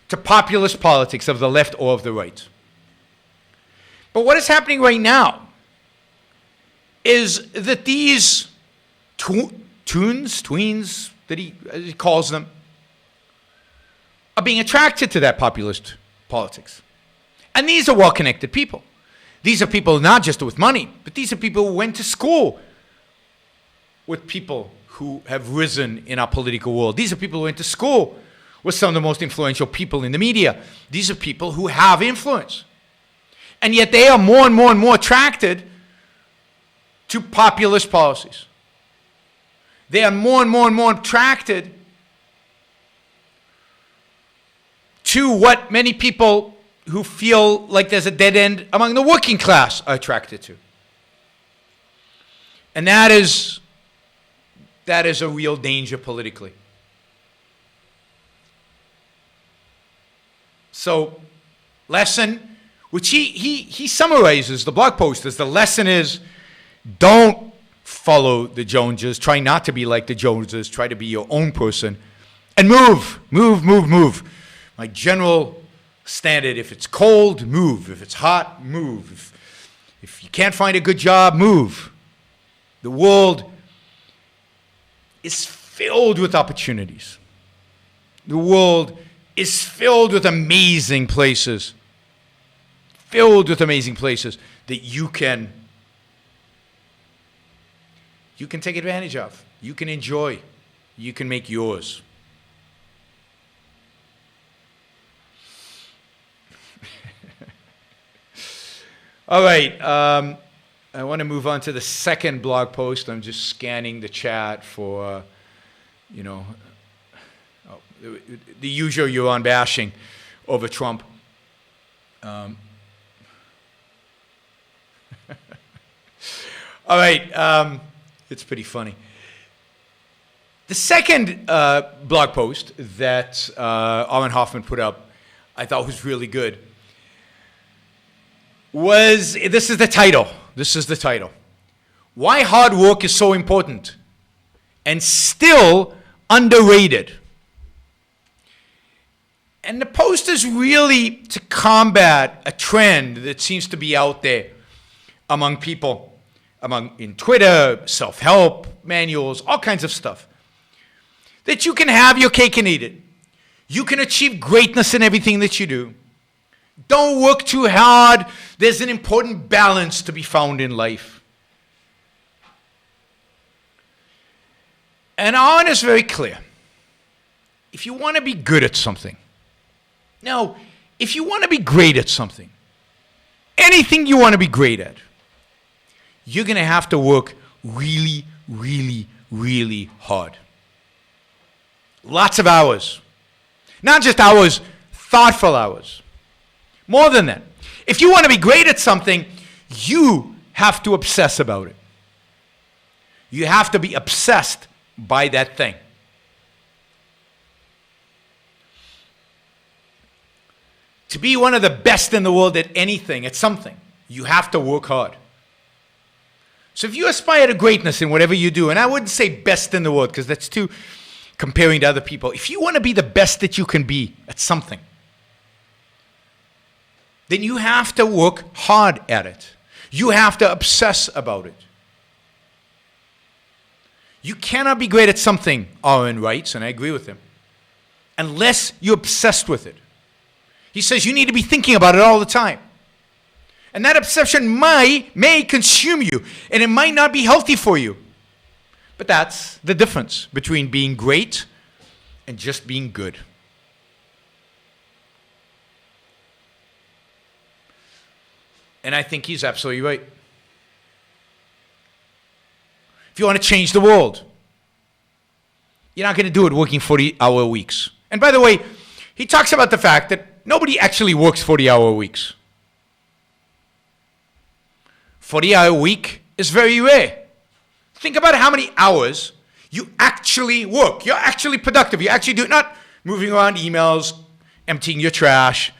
to populist politics of the left or of the right. But what is happening right now is that these TWNS, that he calls them, are being attracted to that populist politics. And these are well-connected people. These are people not just with money, but these are people who went to school with people who have risen in our political world. These are people who went to school with some of the most influential people in the media. These are people who have influence. And yet they are more and more and more attracted to populist policies. They are more and more and more attracted to what many people who feel like there's a dead end among the working class are attracted to. And that is a real danger politically. So, lesson, which he summarizes the blog post as the lesson is, don't follow the Joneses, try not to be like the Joneses, try to be your own person, and move. My general standard, if it's cold, move. If it's hot, move. If you can't find a good job, move. The world is filled with opportunities. The world is filled with amazing places. Filled with amazing places that you can take advantage of. You can enjoy. You can make yours. All right. I want to move on to the second blog post. I'm just scanning the chat for, the usual Yaron bashing over Trump. All right. It's pretty funny. The second blog post that Armin Hoffman put up, I thought was really good. This is the title. Why hard work is so important and still underrated. And the post is really to combat a trend that seems to be out there among people, in Twitter, self-help manuals, all kinds of stuff. That you can have your cake and eat it. You can achieve greatness in everything that you do. Don't work too hard. There's an important balance to be found in life. And Arn is very clear. If you want to be good at something, if you want to be great at something, anything you want to be great at, you're going to have to work really, really, really hard. Lots of hours. Not just hours, thoughtful hours. More than that. If you want to be great at something, you have to obsess about it. You have to be obsessed by that thing. To be one of the best in the world at anything, at something, you have to work hard. So if you aspire to greatness in whatever you do, and I wouldn't say best in the world because that's too comparing to other people. If you want to be the best that you can be at something, then you have to work hard at it. You have to obsess about it. You cannot be great at something, Aaron writes, and I agree with him, unless you're obsessed with it. He says you need to be thinking about it all the time. And that obsession may consume you, and it might not be healthy for you. But that's the difference between being great and just being good. And I think he's absolutely right. If you want to change the world, you're not going to do it working 40-hour weeks. And by the way, he talks about the fact that nobody actually works 40-hour weeks. 40-hour week is very rare. Think about how many hours you actually work. You're actually productive. You actually do it, not moving around emails, emptying your trash,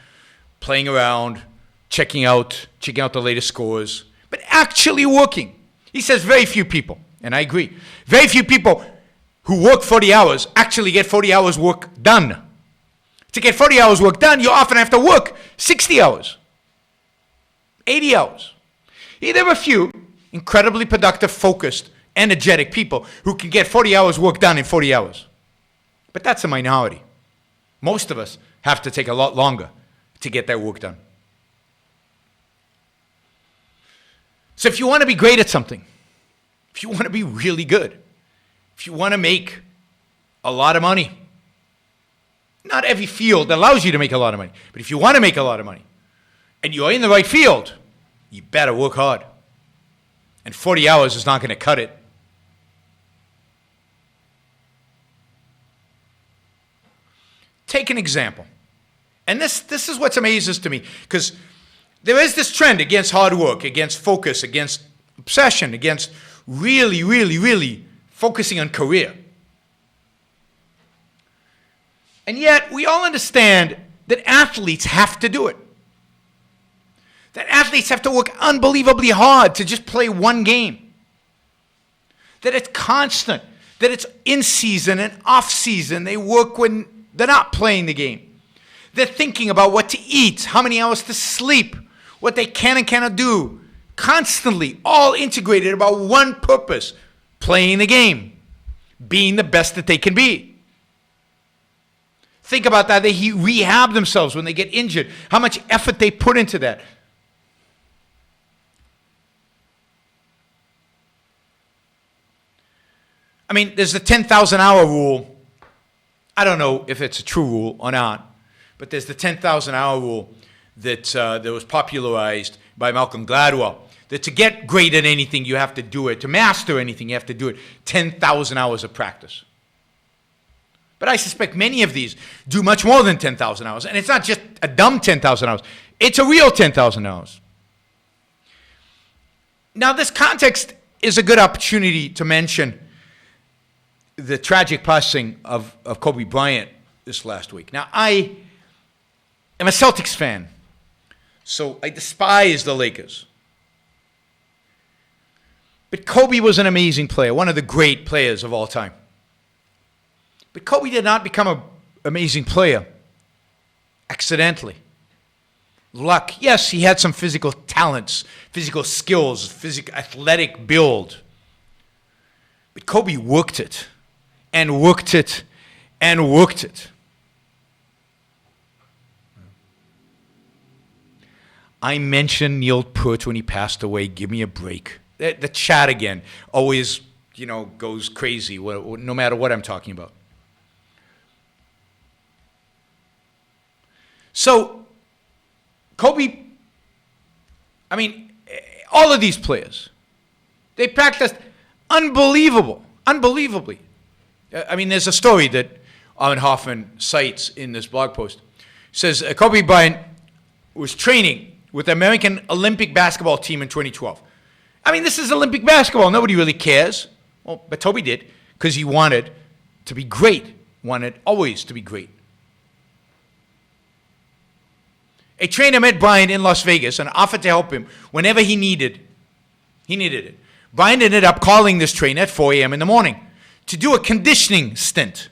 playing around, checking out the latest scores, but actually working. He says very few people, and I agree, very few people who work 40 hours actually get 40 hours work done. To get 40 hours work done, you often have to work 60 hours, 80 hours. There are a few incredibly productive, focused, energetic people who can get 40 hours work done in 40 hours. But that's a minority. Most of us have to take a lot longer to get that work done. So if you want to be great at something, if you want to be really good, if you want to make a lot of money, not every field allows you to make a lot of money, but if you want to make a lot of money and you're in the right field, you better work hard. And 40 hours is not going to cut it. Take an example. And this is what amazes to me, because there is this trend against hard work, against focus, against obsession, against really, really, really focusing on career. And yet, we all understand that athletes have to do it. That athletes have to work unbelievably hard to just play one game. That it's constant. That it's in season and off season. They work when they're not playing the game. They're thinking about what to eat, how many hours to sleep, what they can and cannot do. Constantly, all integrated about one purpose: playing the game, being the best that they can be. Think about that. They rehab themselves when they get injured. How much effort they put into that. I mean, there's the 10,000-hour rule. I don't know if it's a true rule or not, but there's the 10,000-hour rule that was popularized by Malcolm Gladwell, that to get great at anything, you have to do it. To master anything, you have to do it 10,000 hours of practice. But I suspect many of these do much more than 10,000 hours. And it's not just a dumb 10,000 hours. It's a real 10,000 hours. Now, this context is a good opportunity to mention the tragic passing of Kobe Bryant this last week. Now, I am a Celtics fan, so I despise the Lakers. But Kobe was an amazing player, one of the great players of all time. But Kobe did not become an amazing player accidentally. Luck. Yes, he had some physical talents, physical skills, athletic build. But Kobe worked it, and worked it, and worked it. I mentioned Neil Peart when he passed away. Give me a break. The chat again always, goes crazy, no matter what I'm talking about. So, Kobe, all of these players, they practiced unbelievably. There's a story that Armin Hoffman cites in this blog post. It says Kobe Bryant was training with the American Olympic basketball team in 2012. This is Olympic basketball. Nobody really cares. Well, but Kobe did, because he wanted to be great, wanted always to be great. A trainer met Bryant in Las Vegas and offered to help him whenever he needed it. Bryant ended up calling this trainer at 4 a.m. in the morning to do a conditioning stint.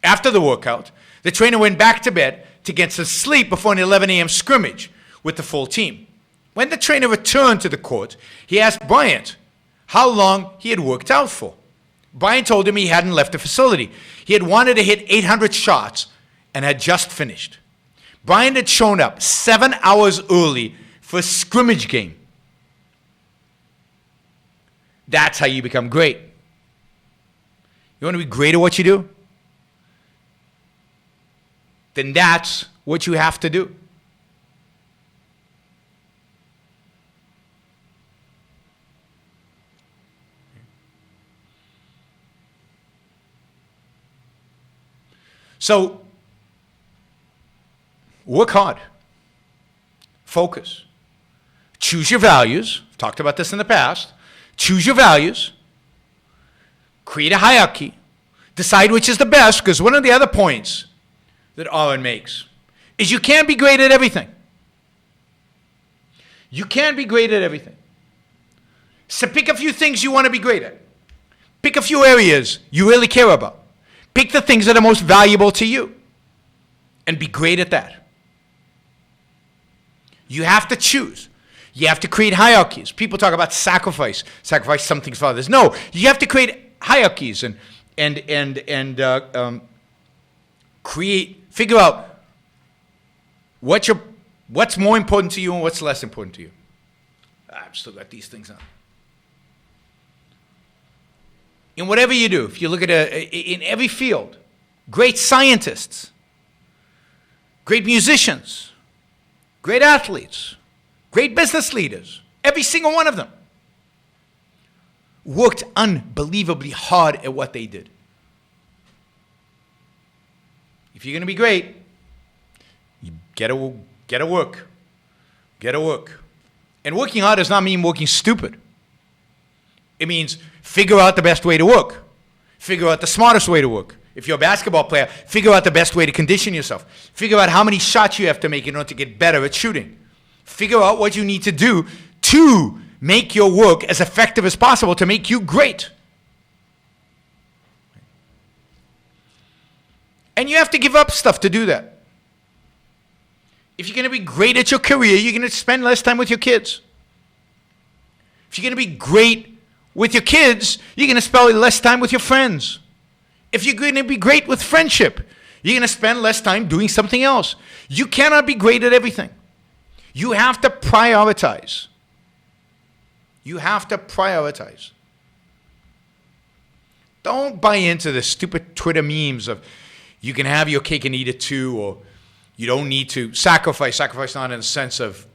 After the workout, the trainer went back to bed to get some sleep before an 11 a.m. scrimmage with the full team. When the trainer returned to the court, he asked Bryant how long he had worked out for. Bryant told him he hadn't left the facility. He had wanted to hit 800 shots and had just finished. Bryant had shown up 7 hours early for a scrimmage game. That's how you become great. You want to be great at what you do? Then that's what you have to do. So, work hard. Focus. Choose your values. I've talked about this in the past. Choose your values. Create a hierarchy. Decide which is the best, because one of the other points that Aaron makes is you can't be great at everything. You can't be great at everything. So pick a few things you want to be great at. Pick a few areas you really care about. Pick the things that are most valuable to you and be great at that. You have to choose. You have to create hierarchies. People talk about sacrifice. Sacrifice something for others. No, you have to create hierarchies and figure out what's more important to you and what's less important to you. I've still got these things on. In whatever you do, if you look at in every field, great scientists, great musicians, great athletes, great business leaders, every single one of them. worked unbelievably hard at what they did. If you're going to be great, you get to work. Get to work. And working hard does not mean working stupid. It means figure out the best way to work. Figure out the smartest way to work. If you're a basketball player, figure out the best way to condition yourself. Figure out how many shots you have to make in order to get better at shooting. Figure out what you need to do to make your work as effective as possible to make you great. And you have to give up stuff to do that. If you're going to be great at your career, you're going to spend less time with your kids. If you're going to be great with your kids, you're going to spend less time with your friends. If you're going to be great with friendship, you're going to spend less time doing something else. You cannot be great at everything. You have to prioritize. You have to prioritize. Don't buy into the stupid Twitter memes of you can have your cake and eat it too, or you don't need to sacrifice. Sacrifice not in the sense of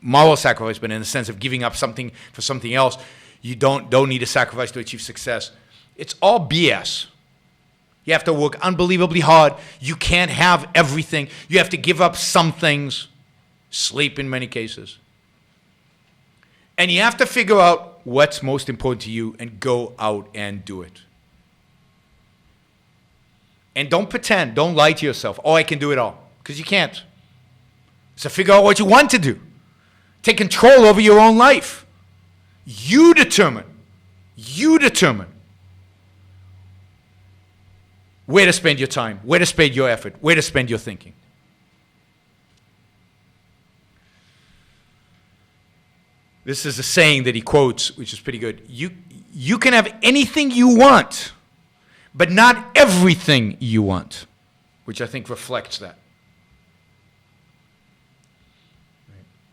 moral sacrifice, but in the sense of giving up something for something else. You don't need to sacrifice to achieve success. It's all BS. You have to work unbelievably hard. You can't have everything. You have to give up some things. Sleep in many cases. And you have to figure out what's most important to you and go out and do it. And don't pretend. Don't lie to yourself. Oh, I can do it all. Because you can't. So figure out what you want to do. Take control over your own life. You determine. You determine where to spend your time, where to spend your effort, where to spend your thinking. This is a saying that he quotes, which is pretty good. You can have anything you want, but not everything you want, which I think reflects that.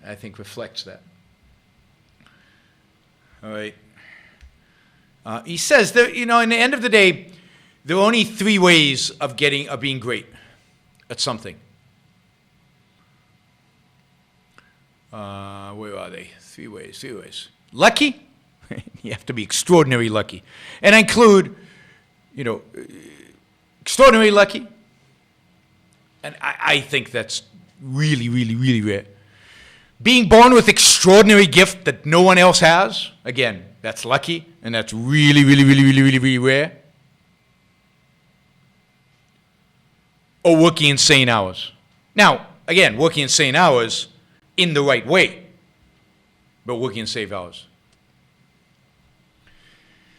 I think reflects that. All right. He says that, in the end of the day, there are only 3 ways of being great at something. Where are they? 3 ways. Lucky. You have to be extraordinarily lucky. And I include, extraordinarily lucky. And I think that's really, really, really rare. Being born with extraordinary gift that no one else has. Again, that's lucky. And that's really, really, really, really, really, really rare. Or working insane hours. Now, again, working insane hours in the right way, but working insane hours.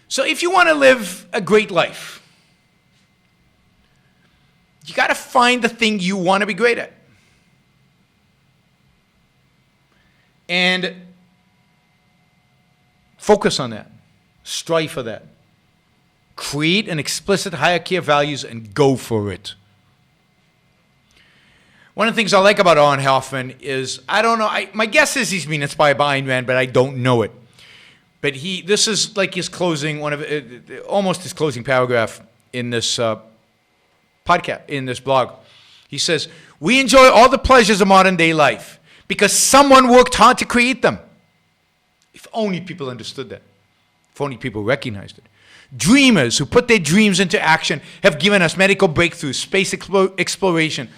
So if you want to live a great life, you got to find the thing you want to be great at. And focus on that. Strive for that. Create an explicit hierarchy of values and go for it. One of the things I like about Aron Hoffman is, I don't know, my guess is he's been inspired by Ayn Rand, but I don't know it. But this is like his closing, almost his closing paragraph in this podcast, in this blog. He says, "We enjoy all the pleasures of modern day life because someone worked hard to create them." If only people understood that. If only people recognized it. Dreamers who put their dreams into action have given us medical breakthroughs, space exploration,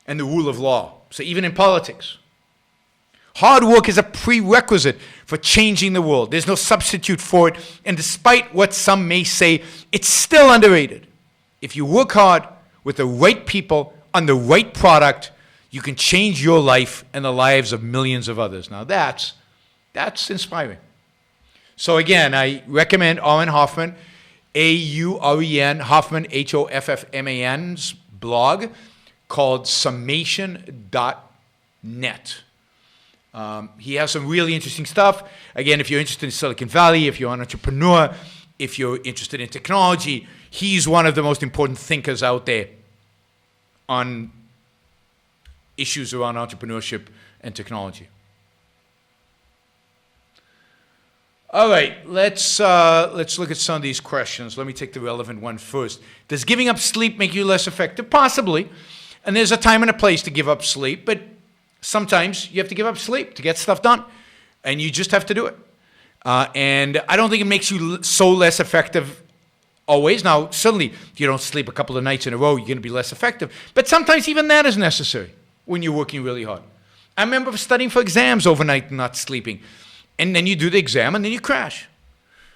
and the rule of law. So even in politics. Hard work is a prerequisite for changing the world. There's no substitute for it. And despite what some may say, it's still underrated. If you work hard with the right people on the right product, you can change your life and the lives of millions of others. Now that's inspiring. So again, I recommend Aron Hoffman, A-U-R-E-N, Hoffman, H-O-F-F-M-A-N's blog called summation.net. He has some really interesting stuff. Again, if you're interested in Silicon Valley, if you're an entrepreneur, if you're interested in technology, he's one of the most important thinkers out there on issues around entrepreneurship and technology. All right, let's look at some of these questions. Let me take the relevant one first. Does giving up sleep make you less effective? Possibly. And there's a time and a place to give up sleep, but sometimes you have to give up sleep to get stuff done, and you just have to do it. And I don't think it makes you so less effective always. Now, certainly, if you don't sleep a couple of nights in a row, you're going to be less effective. But sometimes even that is necessary when you're working really hard. I remember studying for exams overnight and not sleeping. And then you do the exam and then you crash.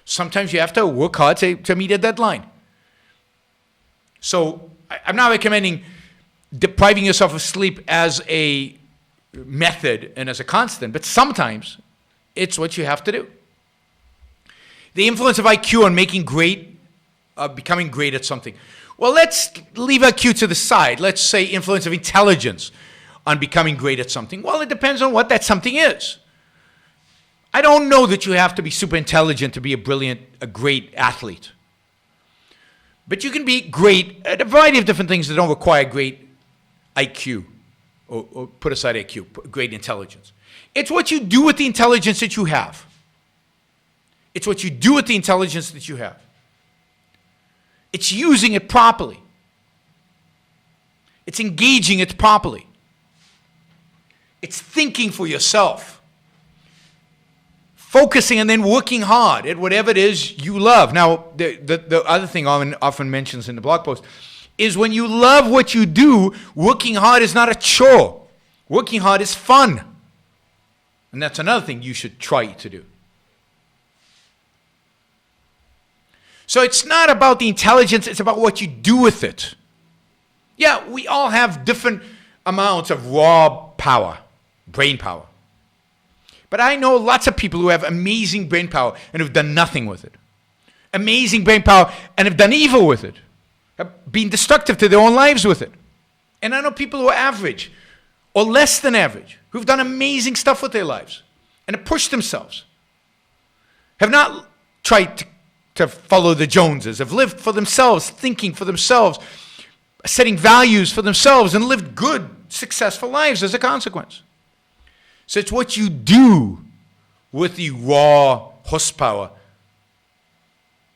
Sometimes you have to work hard to meet a deadline. So I'm not recommending depriving yourself of sleep as a method and as a constant, but sometimes it's what you have to do. The influence of IQ on becoming great at something. Well, let's leave IQ to the side. Let's say influence of intelligence on becoming great at something. Well, it depends on what that something is. I don't know that you have to be super intelligent to be a great athlete. But you can be great at a variety of different things that don't require great IQ, or put aside IQ, great intelligence. It's what you do with the intelligence that you have. It's what you do with the intelligence that you have. It's using it properly. It's engaging it properly. It's thinking for yourself. Focusing and then working hard at whatever it is you love. Now, the other thing Armin often mentions in the blog post is when you love what you do, working hard is not a chore. Working hard is fun. And that's another thing you should try to do. So it's not about the intelligence, it's about what you do with it. Yeah, we all have different amounts of raw power, brain power. But I know lots of people who have amazing brain power and have done nothing with it. Amazing brain power and have done evil with it. Have been destructive to their own lives with it. And I know people who are average or less than average, who've done amazing stuff with their lives and have pushed themselves. Have not tried to follow the Joneses, have lived for themselves, thinking for themselves, setting values for themselves, and lived good, successful lives as a consequence. So it's what you do with the raw horsepower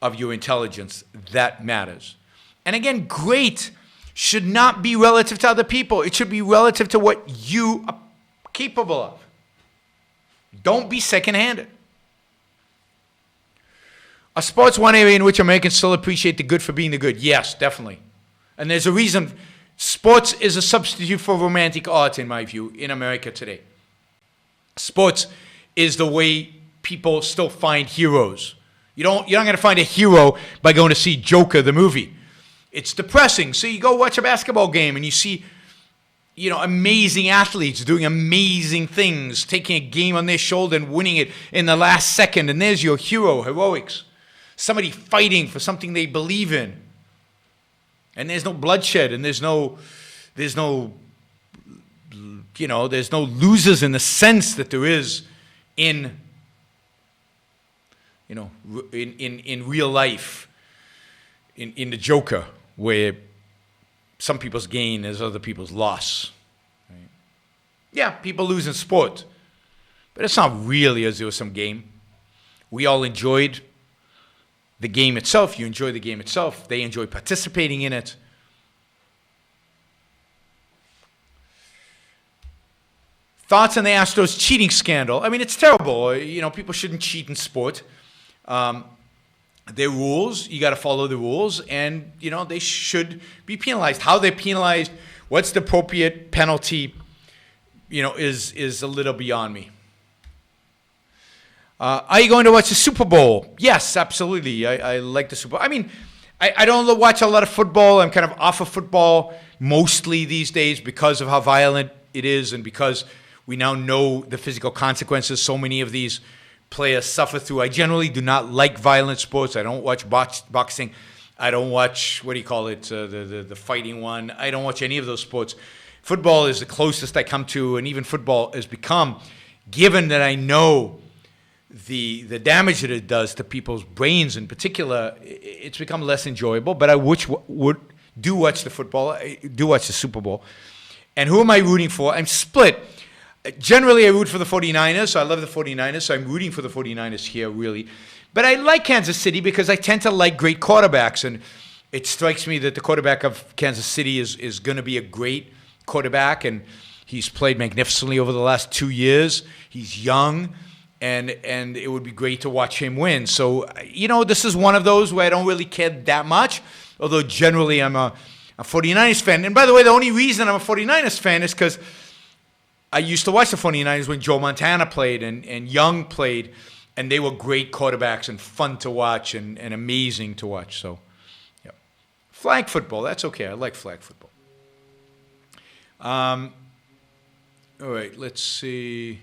of your intelligence that matters. And again, great should not be relative to other people. It should be relative to what you are capable of. Don't be second-handed. Are sports one area in which Americans still appreciate the good for being the good? Yes, definitely. And there's a reason. Sports is a substitute for romantic art, in my view, in America today. Sports is the way people still find heroes. You're not going to find a hero by going to see Joker, the movie. It's depressing. So you go watch a basketball game and you see, amazing athletes doing amazing things, taking a game on their shoulder and winning it in the last second. And there's your hero, heroics. Somebody fighting for something they believe in. And there's no bloodshed and there's no losers in the sense that there is in real life, in the Joker, where some people's gain is other people's loss. Right? Yeah, people lose in sport, but it's not really as there was some game. We all enjoyed the game itself. You enjoy the game itself. They enjoy participating in it. Thoughts on the Astros cheating scandal? I mean, it's terrible. People shouldn't cheat in sport. There are rules. You got to follow the rules, and they should be penalized. How they're penalized, what's the appropriate penalty, is a little beyond me. Are you going to watch the Super Bowl? Yes, absolutely. I like the Super Bowl. I mean, I don't watch a lot of football. I'm kind of off of football mostly these days because of how violent it is and because we now know the physical consequences so many of these players suffer through. I generally do not like violent sports. I don't watch boxing. I don't watch, the fighting one. I don't watch any of those sports. Football is the closest I come to, and even football has become, given that I know the damage that it does to people's brains in particular, it's become less enjoyable. But I do watch the football. I do watch the Super Bowl. And who am I rooting for? I'm split. Generally, I root for the 49ers, so I love the 49ers, so I'm rooting for the 49ers here, really. But I like Kansas City because I tend to like great quarterbacks, and it strikes me that the quarterback of Kansas City is going to be a great quarterback, and he's played magnificently over the last 2 years. He's young, and it would be great to watch him win. So, this is one of those where I don't really care that much, although generally I'm a 49ers fan. And by the way, the only reason I'm a 49ers fan is because I used to watch the 49ers when Joe Montana played and Young played, and they were great quarterbacks and fun to watch and amazing to watch. So, yeah. Flag football, that's okay. I like flag football. All right, let's see.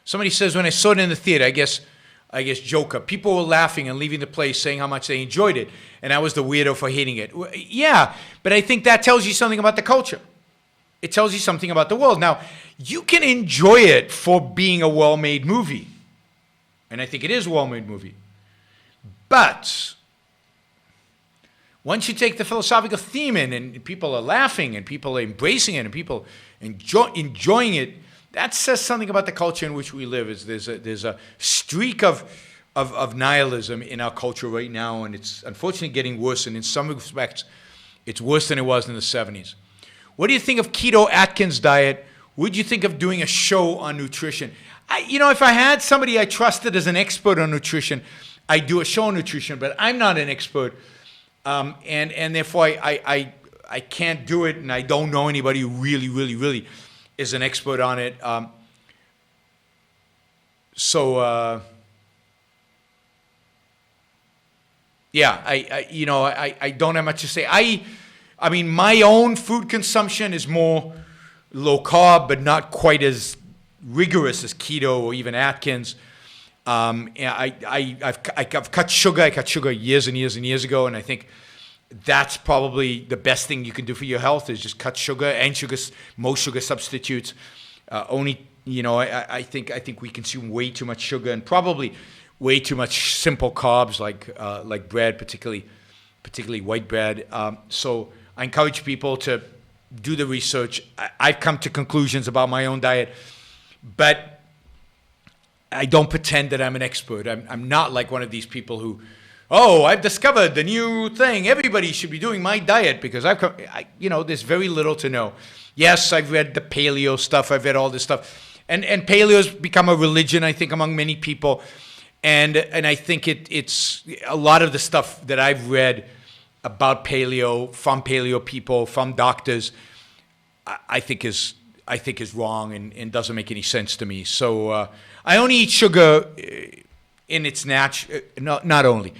Somebody says, when I saw it in the theater, I guess Joker, people were laughing and leaving the place saying how much they enjoyed it, and I was the weirdo for hating it. Yeah, but I think that tells you something about the culture. It tells you something about the world. Now, you can enjoy it for being a well-made movie, and I think it is a well-made movie. But once you take the philosophical theme in, and people are laughing, and people are embracing it, and people enjoying it, that says something about the culture in which we live. There's a streak of nihilism in our culture right now, and it's unfortunately getting worse. And in some respects, it's worse than it was in the 70s. What do you think of keto Atkins diet? Would you think of doing a show on nutrition? If I had somebody I trusted as an expert on nutrition, I'd do a show on nutrition. But I'm not an expert, and therefore I can't do it, and I don't know anybody who really is an expert on it. Yeah, I don't have much to say. I mean, my own food consumption is more low carb, but not quite as rigorous as keto or even Atkins. I've cut sugar. I cut sugar years and years and years ago, and I think that's probably the best thing you can do for your health is just cut sugar and most sugar substitutes. I think we consume way too much sugar and probably way too much simple carbs like bread, particularly white bread. So I encourage people to do the research. I've come to conclusions about my own diet, but I don't pretend that I'm an expert. I'm not like one of these people who, I've discovered the new thing. Everybody should be doing my diet because there's very little to know. Yes, I've read the paleo stuff. I've read all this stuff. And paleo's become a religion, I think, among many people. And I think it's a lot of the stuff that I've read about paleo, from paleo people, from doctors, I think is wrong and doesn't make any sense to me. So I only eat sugar in its not only.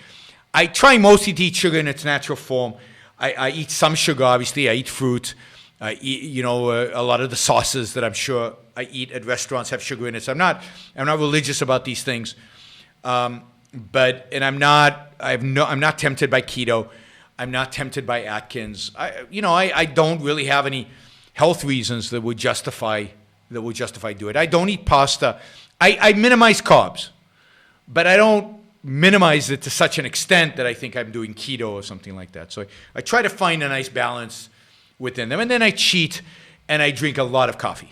I try mostly to eat sugar in its natural form. I eat some sugar, obviously. I eat fruit. I eat, a lot of the sauces that I'm sure I eat at restaurants have sugar in it. So I'm not religious about these things. I'm not tempted by keto. I'm not tempted by Atkins. I don't really have any health reasons that would justify do it. I don't eat pasta. I minimize carbs, but I don't minimize it to such an extent that I think I'm doing keto or something like that. So I try to find a nice balance within them. And then I cheat and I drink a lot of coffee.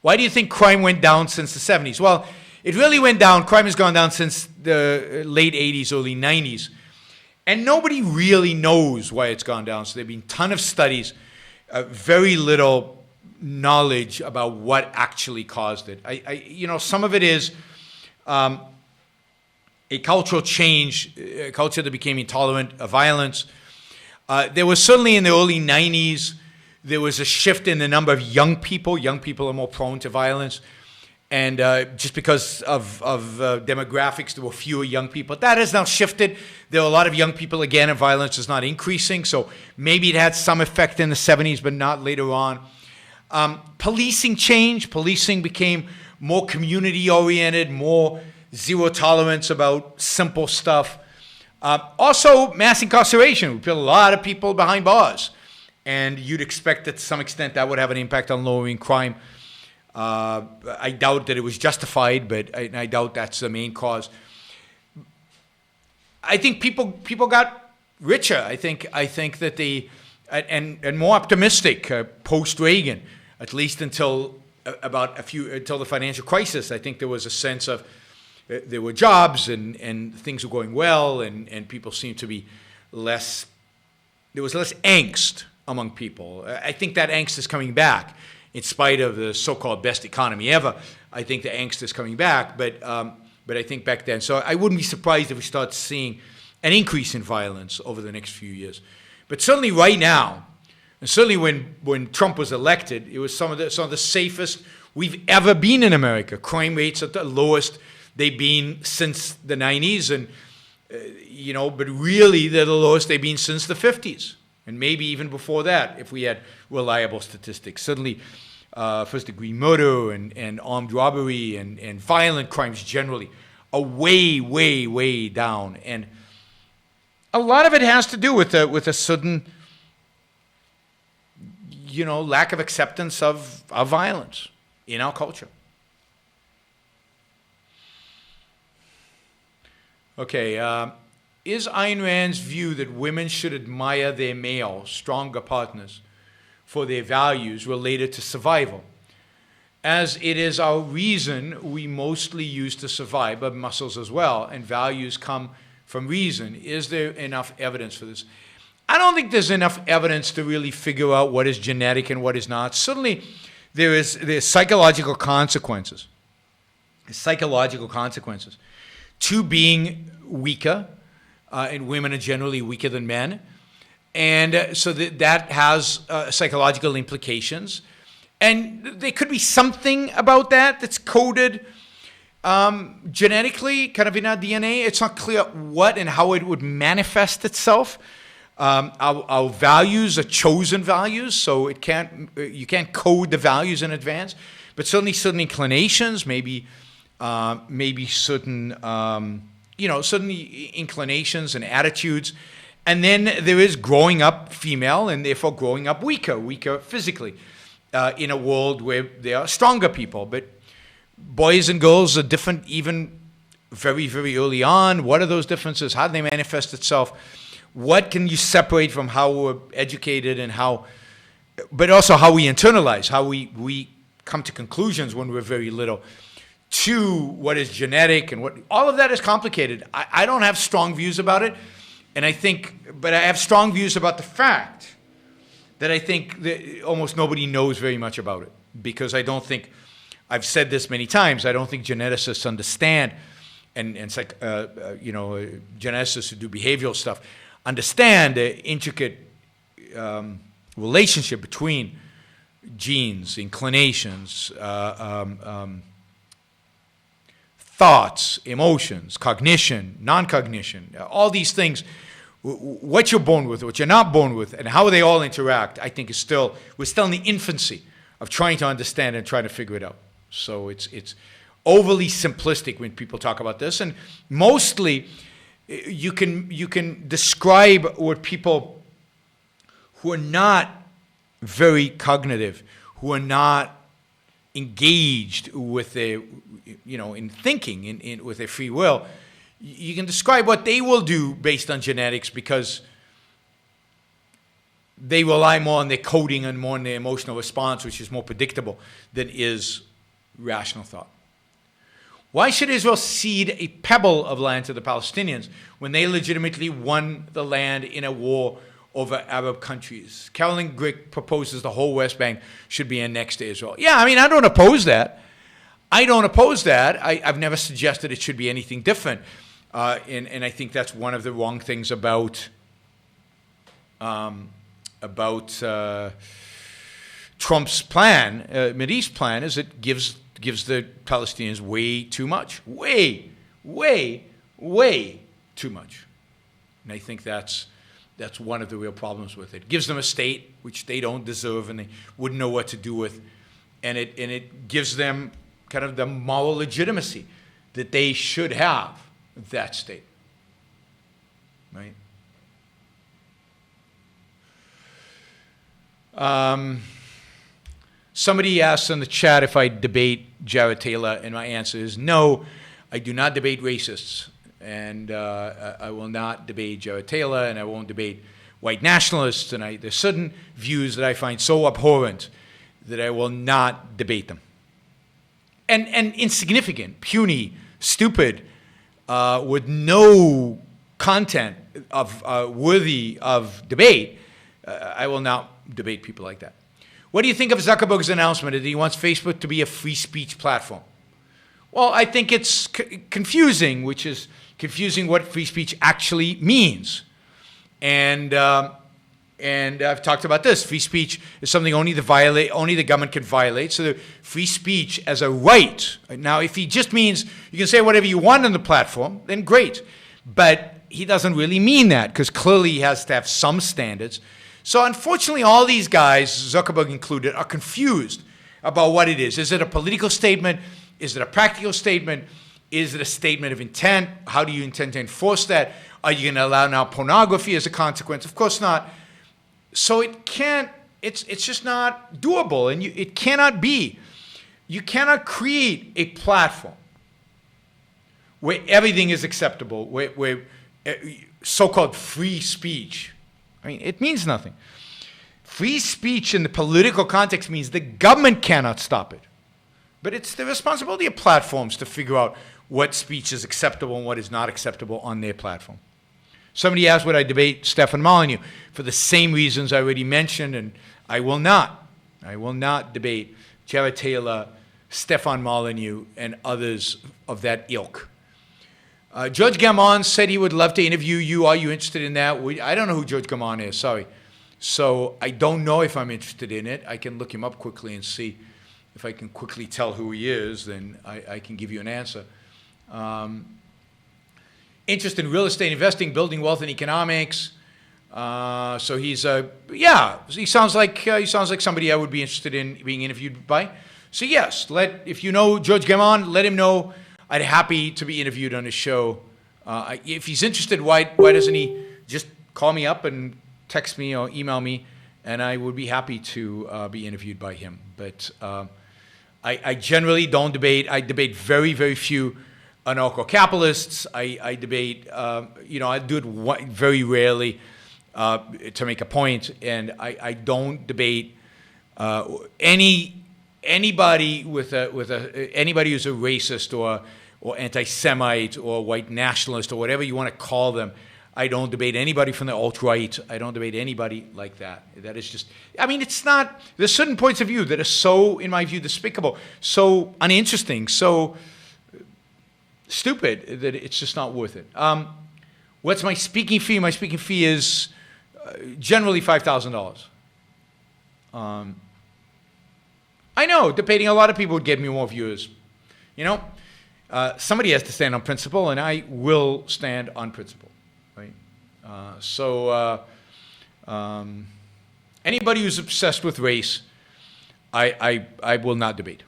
Why do you think crime went down since the 70s? Well, it really went down. Crime has gone down since the late 80s, early 90s. And nobody really knows why it's gone down. So there have been a ton of studies, very little knowledge about what actually caused it. Some of it is a cultural change, a culture that became intolerant of violence. There was certainly in the early 90s, there was a shift in the number of young people. Young people are more prone to violence. And just because of demographics, there were fewer young people. That has now shifted. There are a lot of young people again, and violence is not increasing. So maybe it had some effect in the 70s, but not later on. Policing changed. Policing became more community-oriented, more zero tolerance about simple stuff. Also, mass incarceration. We put a lot of people behind bars. And you'd expect that to some extent that would have an impact on lowering crime. I doubt that it was justified, but I doubt that's the main cause. I think people got richer. I think that and more optimistic post Reagan, at least until the financial crisis. I think there was a sense of there were jobs and things were going well and people seemed to be less. There was less angst. among people. I think that angst is coming back, in spite of the so-called best economy ever. I think the angst is coming back, but I think back then. So I wouldn't be surprised if we start seeing an increase in violence over the next few years. But certainly right now, and certainly when Trump was elected, it was some of the safest we've ever been in America. Crime rates at the lowest they've been since the 90s, and but really they're the lowest they've been since the 50s, and maybe even before that, if we had reliable statistics. Suddenly, first-degree murder and armed robbery and violent crimes generally are way, way, way down, and a lot of it has to do with a sudden, lack of acceptance of violence in our culture. Okay, is Ayn Rand's view that women should admire their male, stronger partners for their values related to survival, as it is our reason we mostly use to survive, but muscles as well, and values come from reason? Is there enough evidence for this? I don't think there's enough evidence to really figure out what is genetic and what is not. Certainly, there's psychological consequences. Psychological consequences to being weaker, and women are generally weaker than men, and so that has psychological implications. And there could be something about that that's coded genetically, kind of in our DNA. It's not clear what and how it would manifest itself. Our values are chosen values, so you can't code the values in advance. But certainly certain inclinations, maybe certain certain inclinations and attitudes. And then there is growing up female, and therefore growing up weaker physically, in a world where there are stronger people. But boys and girls are different even very, very early on. What are those differences? How do they manifest itself? What can you separate from how we're educated and but also how we internalize, how we come to conclusions when we're very little, to what is genetic and all of that is complicated. I don't have strong views about it, but I have strong views about the fact that I think that almost nobody knows very much about it, because I don't think, I've said this many times, I don't think geneticists understand, and geneticists who do behavioral stuff understand the intricate relationship between genes, inclinations, thoughts, emotions, cognition, non-cognition, all these things, what you're born with, what you're not born with, and how they all interact, I think we're still in the infancy of trying to understand and trying to figure it out. So it's overly simplistic when people talk about this, and mostly you can describe what people who are not very cognitive, who are not engaged with their, in thinking, with their free will, you can describe what they will do based on genetics, because they rely more on their coding and more on their emotional response, which is more predictable than is rational thought. Why should Israel cede a pebble of land to the Palestinians when they legitimately won the land in a war over Arab countries? Carolyn Glick proposes the whole West Bank should be annexed to Israel. Yeah, I don't oppose that. I've never suggested it should be anything different. And I think that's one of the wrong things about Trump's plan, Mideast plan, is it gives the Palestinians way too much. Way too much. And I think that's one of the real problems with it. It gives them a state which they don't deserve and they wouldn't know what to do with. And it gives them kind of the moral legitimacy that they should have that state. Right? Somebody asked in the chat if I debate Jared Taylor, and my answer is no, I do not debate racists. And I will not debate Jared Taylor, and I won't debate white nationalists. And there's certain views that I find so abhorrent that I will not debate them. And insignificant, puny, stupid, with no content of worthy of debate, I will not debate people like that. What do you think of Zuckerberg's announcement that he wants Facebook to be a free speech platform? Well, I think it's confusing, which is confusing what free speech actually means. And I've talked about this. Free speech is something only the government can violate. So the free speech as a right. Now, if he just means you can say whatever you want on the platform, then great. But he doesn't really mean that, because clearly he has to have some standards. So unfortunately, all these guys, Zuckerberg included, are confused about what it is. Is it a political statement? Is it a practical statement? Is it a statement of intent? How do you intend to enforce that? Are you going to allow now pornography as a consequence? Of course not. So it can't, it's just not doable, and it cannot be. You cannot create a platform where everything is acceptable, where so-called free speech, I mean, it means nothing. Free speech in the political context means the government cannot stop it. But it's the responsibility of platforms to figure out what speech is acceptable and what is not acceptable on their platform. Somebody asked, would I debate Stefan Molyneux? For the same reasons I already mentioned, and I will not. I will not debate Jared Taylor, Stefan Molyneux, and others of that ilk. George Gamon said he would love to interview you. Are you interested in that? I don't know who George Gamon is, sorry. So I don't know if I'm interested in it. I can look him up quickly and see if I can quickly tell who he is, then I can give you an answer. Interest in real estate investing, building wealth and economics. So he's he sounds like somebody I would be interested in being interviewed by. So yes, if you know George Gamon, let him know. I'd be happy to be interviewed on his show. If he's interested, why doesn't he just call me up and text me or email me, and I would be happy to be interviewed by him. But I generally don't debate. I debate very, very few anarcho-capitalists. I debate, I do it very rarely to make a point, and I don't debate anybody anybody who's a racist or anti-Semite or white nationalist or whatever you want to call them. I don't debate anybody from the alt-right. I don't debate anybody like that. That is just, it's not, there's certain points of view that are so, in my view, despicable, so uninteresting, so stupid that it's just not worth it. What's my speaking fee? My speaking fee is generally $5,000. I know, debating a lot of people would get me more viewers. Somebody has to stand on principle, and I will stand on principle. Right? Anybody who's obsessed with race, I will not debate.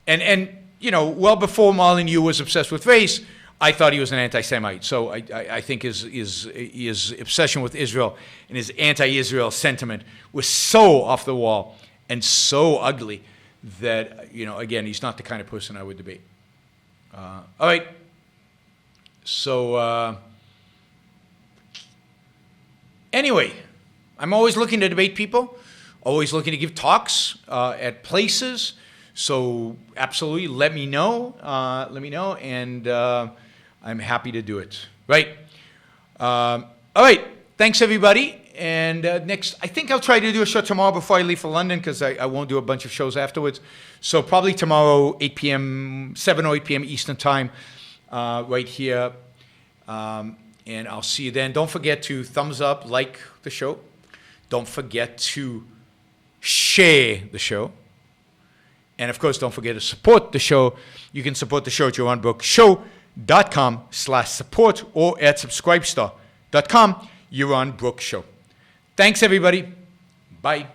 And well before Molyneux was obsessed with race, I thought he was an anti-Semite. So I think his obsession with Israel and his anti-Israel sentiment was so off the wall and so ugly that, again, he's not the kind of person I would debate. All right. So anyway, I'm always looking to debate people, always looking to give talks at places. So absolutely, let me know, and I'm happy to do it. Right. All right. Thanks, everybody. And next, I think I'll try to do a show tomorrow before I leave for London, because I won't do a bunch of shows afterwards. So probably tomorrow, 8 p.m., 7 or 8 p.m. Eastern Time, right here. And I'll see you then. Don't forget to thumbs up, like the show. Don't forget to share the show. And, of course, don't forget to support the show. You can support the show at yaronbrookshow.com/support or at subscribestar.com, Yaron Brook Show. Thanks, everybody. Bye.